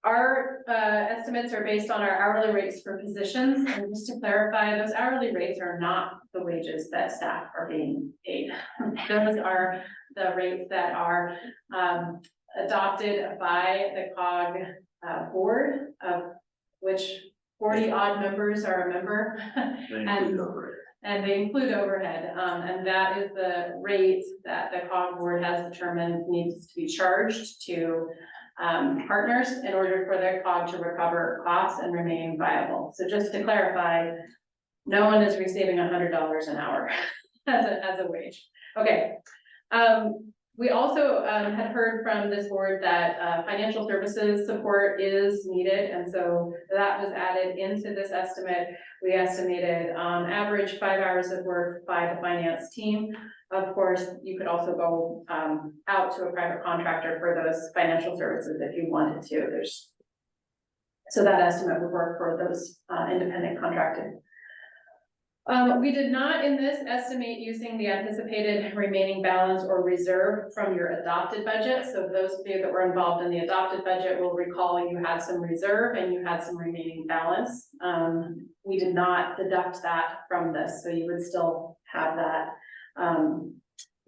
Our estimates are based on our hourly rates for positions, and just to clarify, those hourly rates are not the wages that staff are being paid. Those are the rates that are adopted by the COG board, of which 40 odd members are a member. They include overhead. And they include overhead, and that is the rate that the COG board has determined needs to be charged to partners in order for their COG to recover costs and remain viable. So just to clarify, no one is receiving $100 an hour as a wage. Okay. We also had heard from this board that financial services support is needed, and so that was added into this estimate. We estimated on average 5 hours of work by the finance team. Of course, you could also go out to a private contractor for those financial services if you wanted to. So that estimate would work for those independent contracted. We did not in this estimate using the anticipated remaining balance or reserve from your adopted budget. So those of you that were involved in the adopted budget will recall you had some reserve and you had some remaining balance. We did not deduct that from this, so you would still have that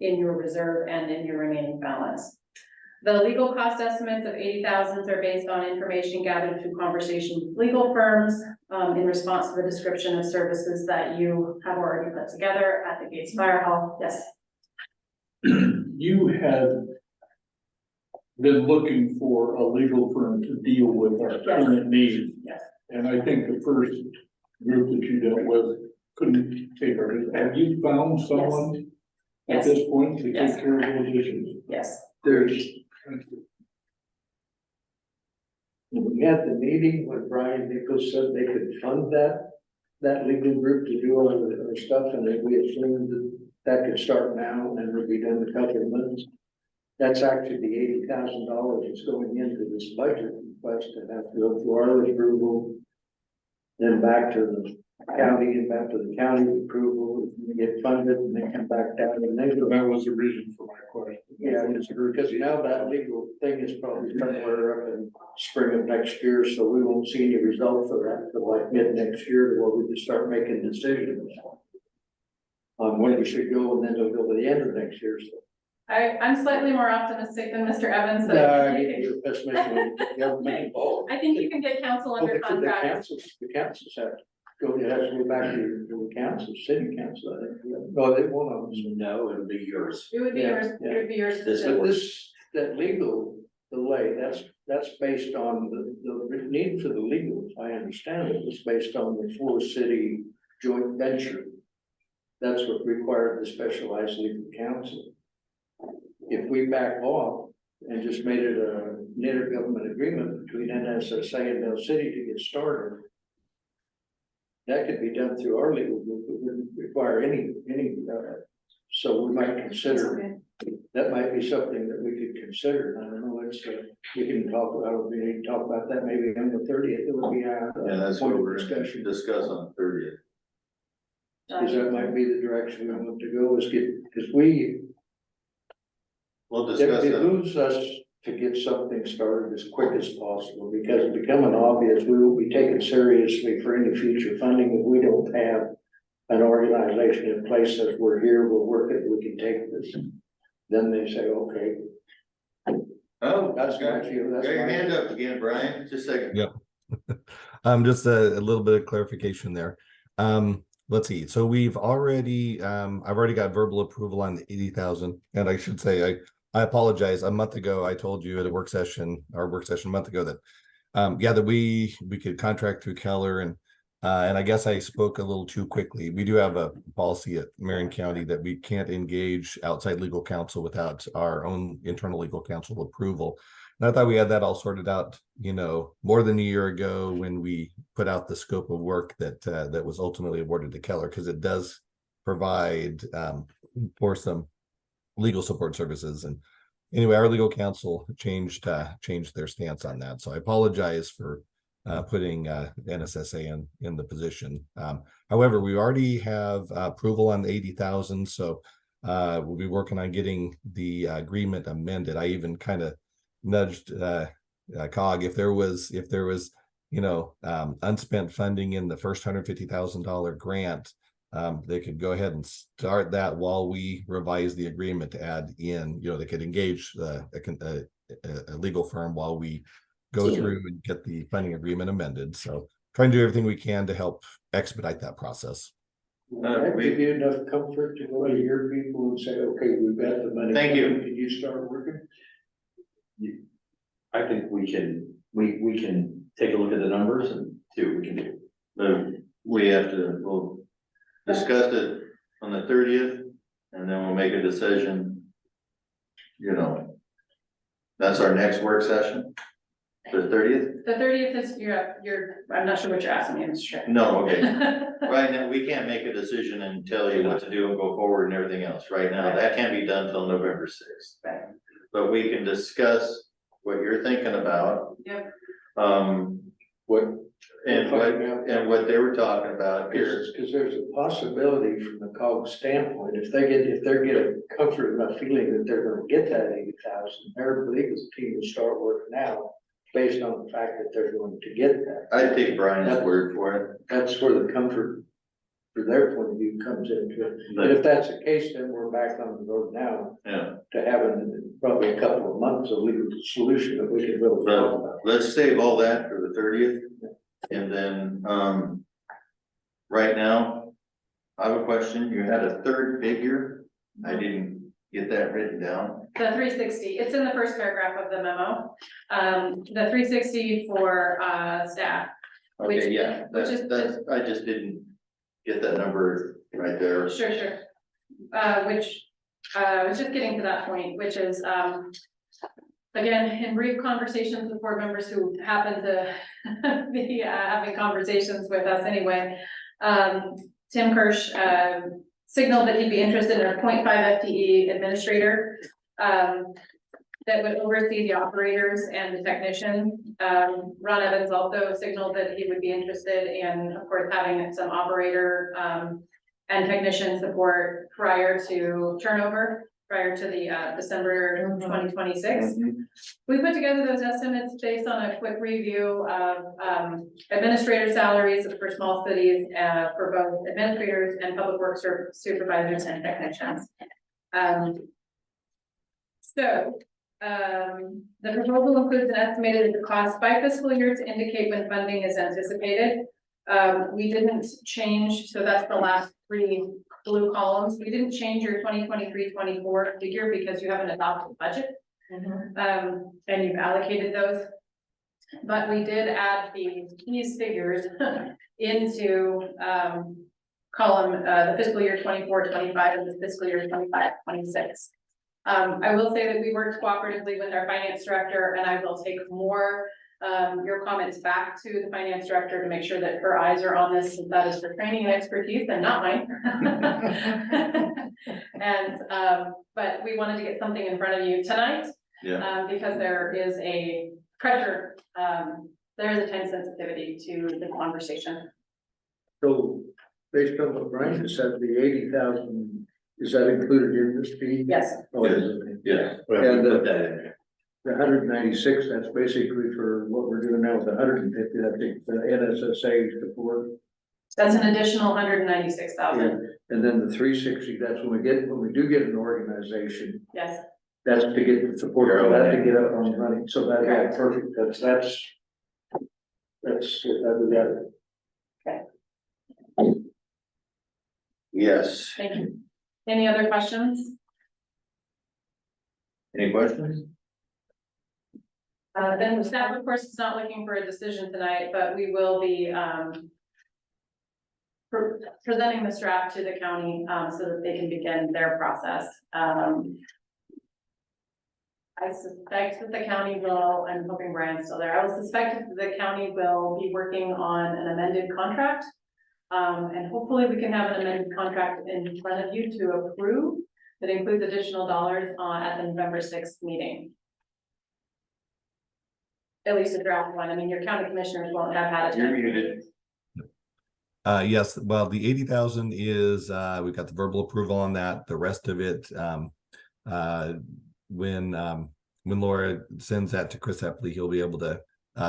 in your reserve and in your remaining balance. The legal cost estimates of 80,000 are based on information gathered through conversation with legal firms in response to the description of services that you have already put together at the Gates Fire Hall. Yes. You had been looking for a legal firm to deal with our current needs. Yes. And I think the first group that you dealt with couldn't take our, have you found someone at Yes. this point to Yes. take care of those issues? Yes. We had the meeting when Brian Nichols said they could fund that legal group to do all of the stuff, and then we assumed that could start now and then would be done in a couple of months. That's actually the $80,000 that's going into this budget request to have to go through our approval, then back to the county and back to the county approval, and get funded and then come back down and then. So that was the reason for my question. Yeah, it's because now that legal thing is probably somewhere up in spring of next year, so we won't see any results of that till like mid next year, where we can start making decisions on when we should go, and then they'll go to the end of next year, so. I'm slightly more optimistic than Mr. Evans. So You're pessimistic when government involved. I think you can get counsel Oh, under the contract. councils have to go, it has to go back to the council, city council, I think. No, they won't. No, it'll be yours. It would be Yeah, yours, it would be yours. This But this, that legal delay, that's based on the need for the legals, I understand it, was based on the 4-city joint venture. That's what required the specialized legal counsel. If we back off and just made it an intergovernment agreement between NSSA and Mill City to get started, that could be done through our legal group, it wouldn't require any, so we might consider, that might be something that we could consider. I don't know, we can talk about, we need to talk about that maybe on the 30th, it would be Yeah, that's what point of we're gonna discussion. discuss on 30th. Because that might be the direction we want to go, is get, because We'll it discuss that. behooves us to get something started as quick as possible, because it's becoming obvious we will be taken seriously for any future funding if we don't have an organization in place that we're here, we're working, we can take this. Then they say, okay, Oh, that's my okay. view, Got that's your my. hand up again, Brian, just a second. Yep. Just a little bit of clarification there. let's see, so we've already, I've already got verbal approval on the 80,000. And I should say, I apologize. A month ago, I told you at a work session, our work session a month ago that, yeah, that we could contract through Keller and I guess I spoke a little too quickly. We do have a policy at Marion County that we can't engage outside legal counsel without our own internal legal counsel approval. And I thought we had that all sorted out, more than a year ago when we put out the scope of work that was ultimately awarded to Keller, because it does provide for some legal support services. And anyway, our legal counsel changed their stance on that. So I apologize for putting NSSA in the position. However, we already have approval on the 80,000. So we'll be working on getting the agreement amended. I even kind of nudged COG if there was unspent funding in the first $150,000 grant, they could go ahead and start that while we revise the agreement to add in, they could engage a legal firm while we go through and get the funding agreement amended. So trying to do everything we can to help expedite that process. That give you enough comfort to go to your people and say, okay, we've got the money. Thank you. Can you start working? I think we can take a look at the numbers and see what we can do. We'll discuss it on the 30th and then we'll make a decision. That's our next work session, the 30th? The 30th is, I'm not sure what you're asking me, Mr. Chair. No, okay. Right now, we can't make a decision and tell you what to do and go forward and everything else right now. That can't be done till November 6th. Right. But we can discuss what you're thinking about. Yep. What they were talking about here. Because there's a possibility from the COG standpoint, if they're getting comfort enough feeling that they're gonna get that 80,000, their legal team will start working now based on the fact that they're going to get that. I take Brian's word for it. That's where the comfort for their point of view comes into it. But if that's the case, then we're back on the road now to having probably a couple of months of legal solution that we can really talk about. Let's save all that for the 30th. And then, right now, I have a question. You had a third figure. I didn't get that written down. The 360, it's in the first paragraph of the memo. The 360 for staff. Okay, yeah, which is- I just didn't get that number right there. Sure. Which, I was just getting to that point, which is, again, in brief conversations with board members who happen to be having conversations with us anyway. Tim Kirsch signaled that he'd be interested in a 0.5 FTE administrator that would oversee the operators and the technician. Ron Evans also signaled that he would be interested in, of course, having some operator and technician support prior to turnover, prior to the December 2026. We put together those estimates based on a quick review of administrator salaries for small cities for both administrators and public works supervisors and technicians. The proposal includes an estimated cost by fiscal year to indicate when funding is anticipated. We didn't change, so that's the last three blue columns. We didn't change your 2023-24 figure because you haven't adopted budget. And you've allocated those. But we did add these figures into column the fiscal year 24-25 and the fiscal year 25-26. I will say that we worked cooperatively with our finance director, and I will take more your comments back to the finance director to make sure that her eyes are on this, since that is her training and expertise and not mine. And but we wanted to get something in front of you tonight, because there is a pressure, there is a time sensitivity to the conversation. So based on what Brian said, the 80,000, is that included in this fee? Yes. Oh, it is. Yeah. And Put that in there. the 196, that's basically for what we're doing now with the 150, I think the NSSA support. That's an additional 196,000. And then the 360, that's when we do get an organization, Yes. that's to get the support for that to get up on running. So that, yeah, perfect. That's that we got it. Yes. Thank you. Any other questions? Any questions? Then staff, of course, is not looking for a decision tonight, but we will be, presenting this draft to the county, so that they can begin their process. I suspect that the county will, I'm hoping Brian's still there, I will suspect that the county will be working on an amended contract. And hopefully we can have an amended contract in front of you to approve that includes additional dollars at the November 6th meeting. At least a draft one. I mean, your county commissioners won't have had a You're chance. muted. Yes, well, the 80,000 is, we've got the verbal approval on that. The rest of it, when Laura sends that to Chris Epley, he'll be able to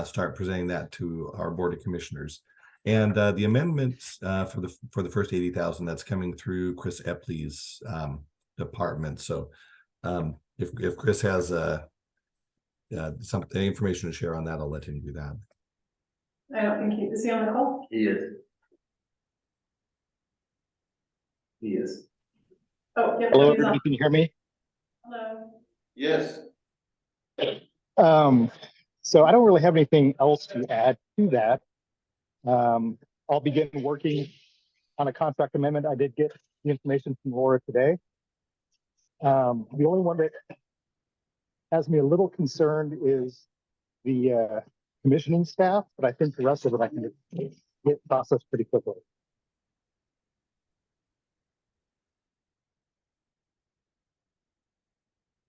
start presenting that to our Board of Commissioners. And the amendments for the first 80,000, that's coming through Chris Epley's department. So if Chris has something information to share on that, I'll let him do that. I don't think is he on the call? He is. He is. Oh, yep. Hello, he's on. everybody, can you hear me? Hello. Yes. So I don't really have anything else to add to that. I'll begin working on a contract amendment. I did get the information from Laura today. The only one that has me a little concerned is the commissioning staff, but I think the rest of it I can get processed pretty quickly.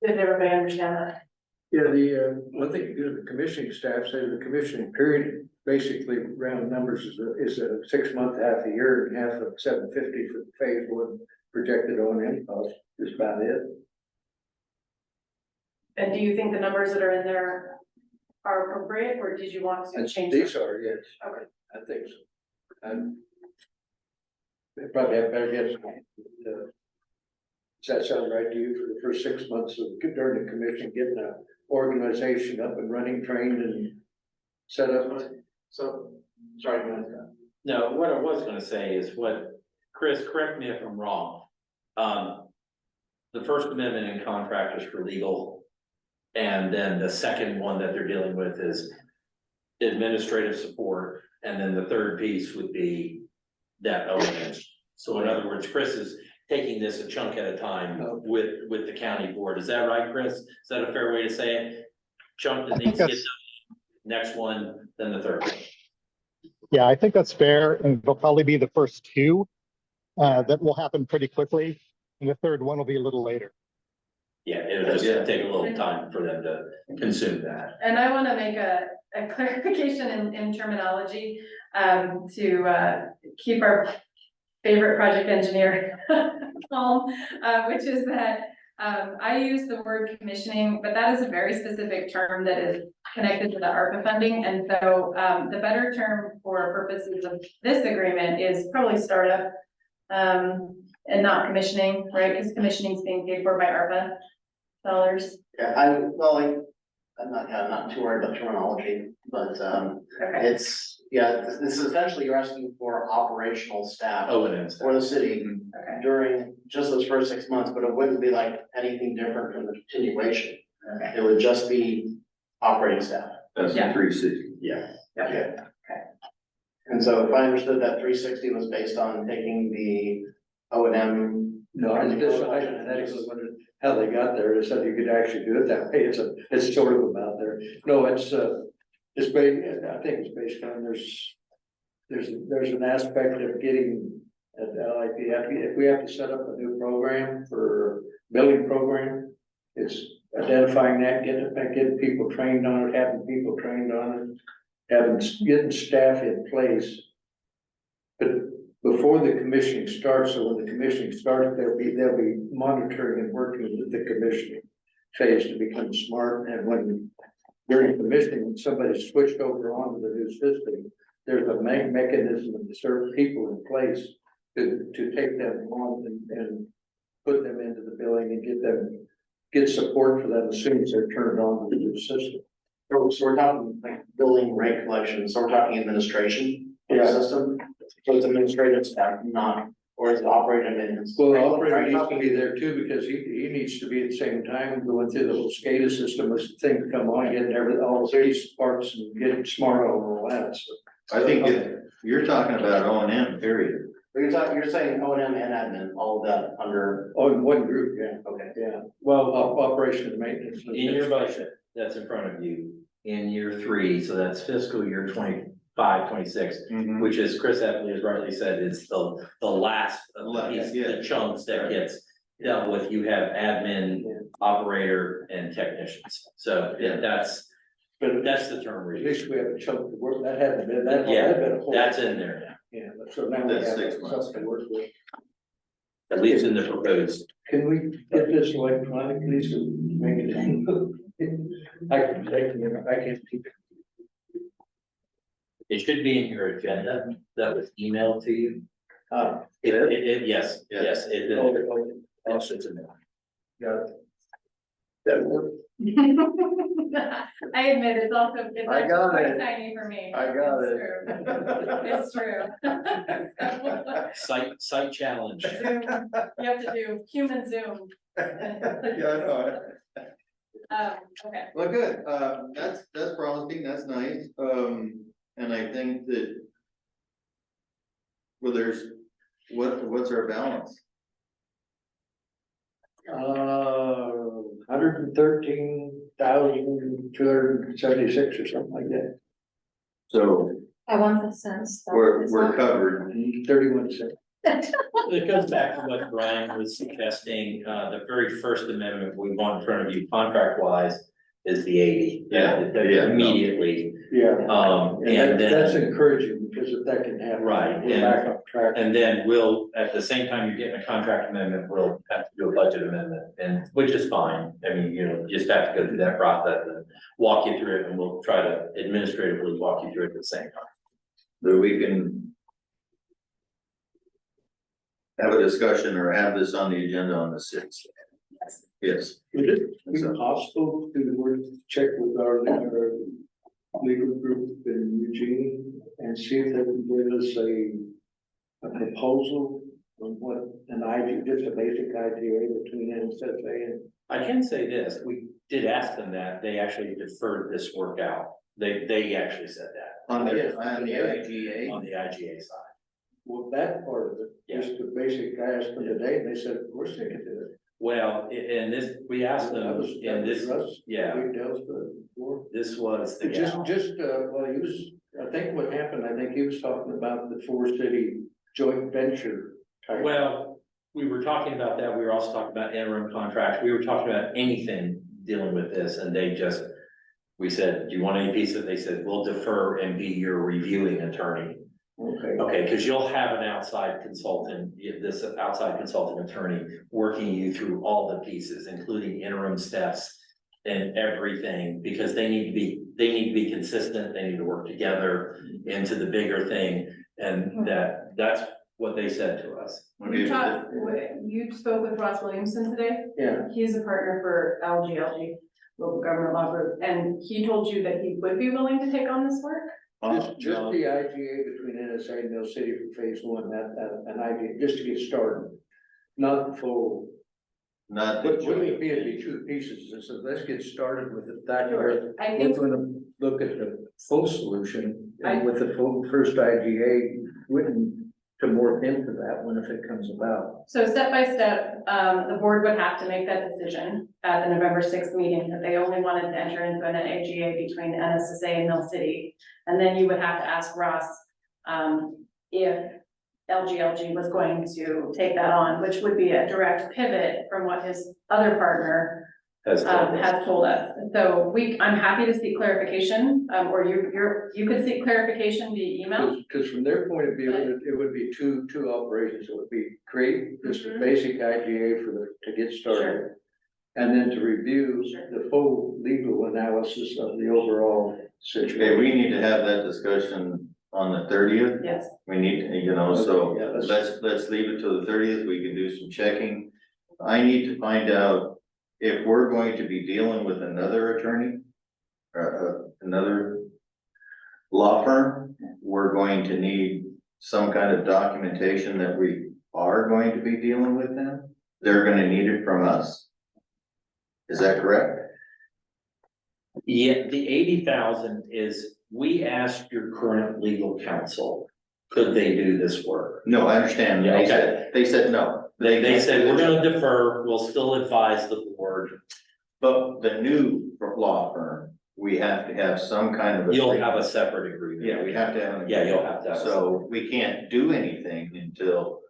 Did everybody understand that? Yeah, the, one thing you do, the commissioning staff say the commissioning period, basically round numbers is a 6 month, half a year, and half of 750 for phase one projected O&M cost, is about it. And do you think the numbers that are in there are appropriate, or did you want to And change? these them? are, yes. Okay. I think so. They probably have better guess. Does that sound right to you for the first 6 months of during the commission, getting a organization up and running, trained and set up? So, sorry, go ahead. No, what I was gonna say is what, Chris, correct me if I'm wrong. The First Amendment in contract is for legal. And then the second one that they're dealing with is administrative support. And then the third piece would be that O&M. So in other words, Chris is taking this a chunk at a time with the county board. Is that right, Chris? Is that a fair way to say it? Chunk that needs to get done, next one, then the third one. Yeah, I think that's fair, and they'll probably be the first two that will happen pretty quickly, and the third one will be a little later. Yeah, it'll just take a little time for them to consume that. And I want to make a clarification in terminology to keep our favorite project engineer calm, which is that I use the word commissioning, but that is a very specific term that is connected to the ARPA funding. And so the better term for purposes of this agreement is probably startup and not commissioning, right? Because commissioning is being paid for by ARPA dollars. Yeah, I'm not too worried about terminology, but, Okay. this is essentially you're asking for operational staff O&M for the city Okay. during just those first 6 months, but it wouldn't be like anything different from the continuation. Okay. It would just be operating staff. That's Yeah. the 360. Yeah. Yeah. Okay. And so if I understood that 360 was based on taking the O&M. No, I just wondered how they got there. They said you could actually do it that way. It's sort of about there. No, it's based, I think it's based on there's an aspect of getting, like if we have to set up a new program for billing program, it's identifying that, getting people trained on it, having people trained on it, getting staff in place. But before the commissioning starts, so when the commissioning starts, they'll be monitoring and working with the commissioning phase to become smart. And when during commissioning, when somebody's switched over onto the new system, there's a mechanism of certain people in place to take them on and put them into the billing and get support for them as soon as they're turned on to the new system. So we're talking like billing, rate collection, so we're talking administration of the Yeah. system. So it's administrative staff, not Or is it operating and maintenance? Well, the Are you- operator are you needs to talking- be there too, because he needs to be at the same time going through the whole SCADA system as things come on, getting all the piece parts and getting smart on all that, so. I think you're talking about O and M, period. You're saying O and M and admin, all of that under, Oh, in one group, yeah, okay. yeah. Well, operation and maintenance. In your budget that's in front of you, in year 3, so that's fiscal year 25, 26, which is Chris Epley has rightly said, it's the last of the piece, the chunks that gets dealt with. You have admin, operator, and technicians. So that's the term we're At using. least we have a chunk to work, that hadn't been, that Yeah, had been a whole. That's in there now, Yeah, so now we have That's 6 months. something to work with. at least in the proposed. Can we get this electronically so we can make it? I can't keep it. It should be in your agenda that was emailed to you. Yes, Yes. it is. Also, it's in there. Got it. That work? I admit, it's also, it's I got quite it. tiny for me. I got It's true. It's true. Site challenge. Zoom, you have to do human Zoom. Yeah, I know. Okay. Well, good, that's promising, that's nice, and I think that. Well, what's our balance? 113,276 or something like that. So I want the sense. that it's we're not- covered, 31 cents. It goes back to what Brian was suggesting, the very first amendment we want in front of you contract wise is the 80. Yeah, yeah. Immediately, Yeah. and That's then, encouraging because if that can happen. Right, We're back on track. and then we'll, at the same time you're getting a contract amendment, we'll have to do a budget amendment, and, which is fine. I mean, you just have to go through that process and walk you through it, and we'll try to administratively walk you through it at the same time. that we can. Have a discussion or have this on the agenda on the 6th. Yes. Would it be possible to check with our legal group in Eugene and see if they can give us a proposal on what an idea, just a basic idea between NSFA and. I can say this, we did ask them that, they actually deferred this work out. They actually said that On the Yes. IGA. on the IGA side. Well, that part of it, just the basic, I asked them today, and they said, of course they could do it. Well, and this, we asked them, That was and this, Russ, yeah, we dealt with it before. this was the Just, gal. well, he was, I think what happened, I think he was talking about the 4-city joint venture type. Well, we were talking about that, we were also talking about interim contracts, we were talking about anything dealing with this, and they just, we said, do you want any piece of it? They said, we'll defer and be your reviewing attorney. Okay. Okay, because you'll have an outside consultant, this outside consulting attorney working you through all the pieces, including interim steps and everything, because they need to be consistent, they need to work together into the bigger thing. And that's what they said to us. You spoke with Ross Williamson today? Yeah. He's a partner for LGLG, Local Government Law Group, and he told you that he would be willing to take on this work? Just the IGA between NSA and Mill City for phase 1, an idea, just to get started. Not the full. Not the But wouldn't it joint. be, it'd be 2 pieces, and so let's get started with it. That Sure. I we're think, gonna look at the full solution, I- and with the full first IGA, wouldn't to morph into that one if it comes about. so step by step, the board would have to make that decision at the November 6th meeting, that they only wanted to enter into an AGA between NSSA and Mill City. And then you would have to ask Ross, if LGLG was going to take that on, which would be a direct pivot from what his other partner Has told us. has told us. So I'm happy to seek clarification, or you could seek clarification via email. Because from their point of view, it would be two operations. It would be create just a Mhm. basic IGA to get started. Sure. And then to review Sure. the full legal analysis of the overall Okay, situation. we need to have that discussion on the 30th. Yes, We need, so Yeah, let's leave it till the 30th, we can do some checking. I need to find out if we're going to be dealing with another attorney. Another law firm, we're going to need some kind of documentation that we are going to be dealing with them. They're gonna need it from us. Is that correct? Yeah, the 80,000 is, we asked your current legal counsel, could they do this work? No, I understand. Yeah, They okay. said, they said no. They said, we're gonna defer, we'll still advise the board. But the new law firm, we have to have some kind of. You'll have a separate agreement. Yeah, we have to have. an Yeah, you'll agreement. have to have a So we can't do anything until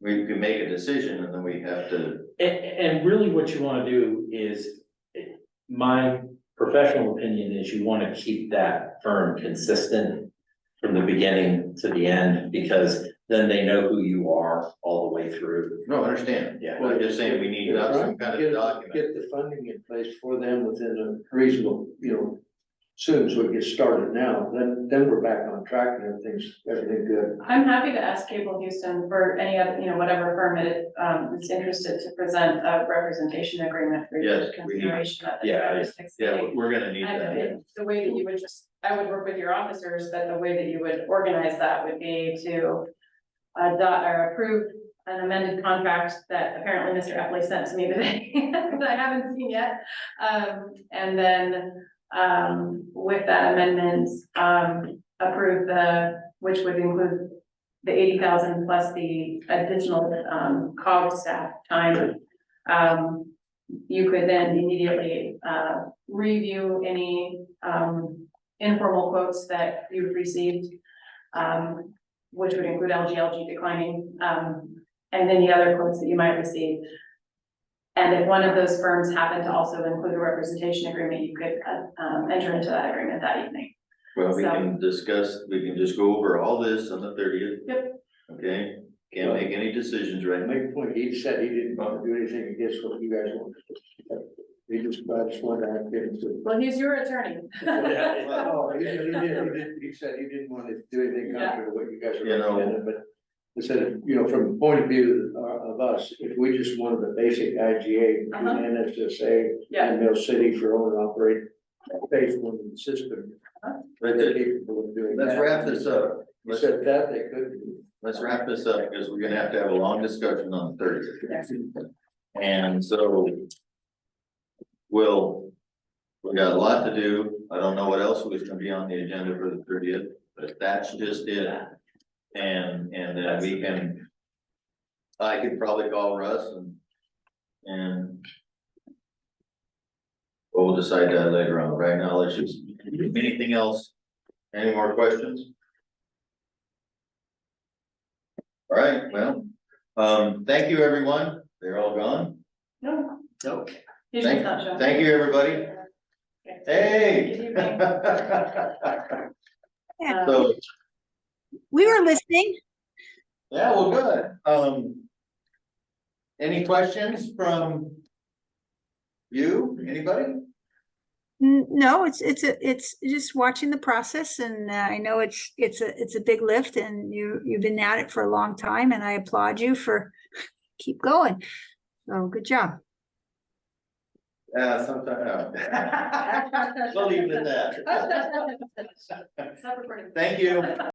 we can make a decision, and then we have to. And really what you wanna do is, my professional opinion is you wanna keep that firm consistent from the beginning to the end, because then they know who you are all the way through. No, I understand. Yeah. Well, I'm just saying we need to have some kind of document. Get the funding in place for them within a reasonable, soon, so it gets started now, then we're back on track and everything good. I'm happy to ask Cable Houston for any other, whatever firm it is interested to present a representation agreement for your Yes, we need- consideration at the yeah, November 6th Yeah, meeting. we're gonna need And that. the way that you would I would work with your officers, that the way that you would organize that would be to adopt or approve an amended contract that apparently Mr. Epley sent to me today, that I haven't seen yet. And then, with that amendment, approve which would include the 80,000 plus the additional, COG staff time. You could then immediately, review any, informal quotes that you've received, which would include LGLG declining, and any other quotes that you might receive. And if one of those firms happened to also include a representation agreement, you could, enter into that agreement that evening. Well, we So- can discuss, we can just go over all this on the 30th. Yep. Okay, can't make any decisions right now. Make a point, he said he didn't want to do anything against what you guys want. I just wanted to get into. Well, he's your attorney. Oh, he said he didn't want to do anything contrary to what you guys are You know. recommending, but he said, from the point of view of us, if we just wanted the basic IGA, Uh-huh. and NSSA, Yeah. and Mill City for own and operate phase one of the system. But They're capable of doing let's that. wrap this up. He said that they could do. Let's wrap this up, because we're gonna have to have a long discussion on the 30th. And so we got a lot to do. I don't know what else was gonna be on the agenda for the 30th, but that's just it. And then we can, I could probably call Russ and we'll decide that later on. Right now, let's just, anything else? Any more questions? All right, well, thank you, everyone. They're all gone. No, Nope. he's just not showing. Thank you, everybody. Okay. Hey. Good evening. So, We were listening. yeah, well, good. Any questions from you, anybody? No, it's just watching the process, and I know it's a big lift, and you've been at it for a long time, and I applaud you for keep going. So good job. Yeah, sometimes. We'll leave it at that. Stop recording. Thank you.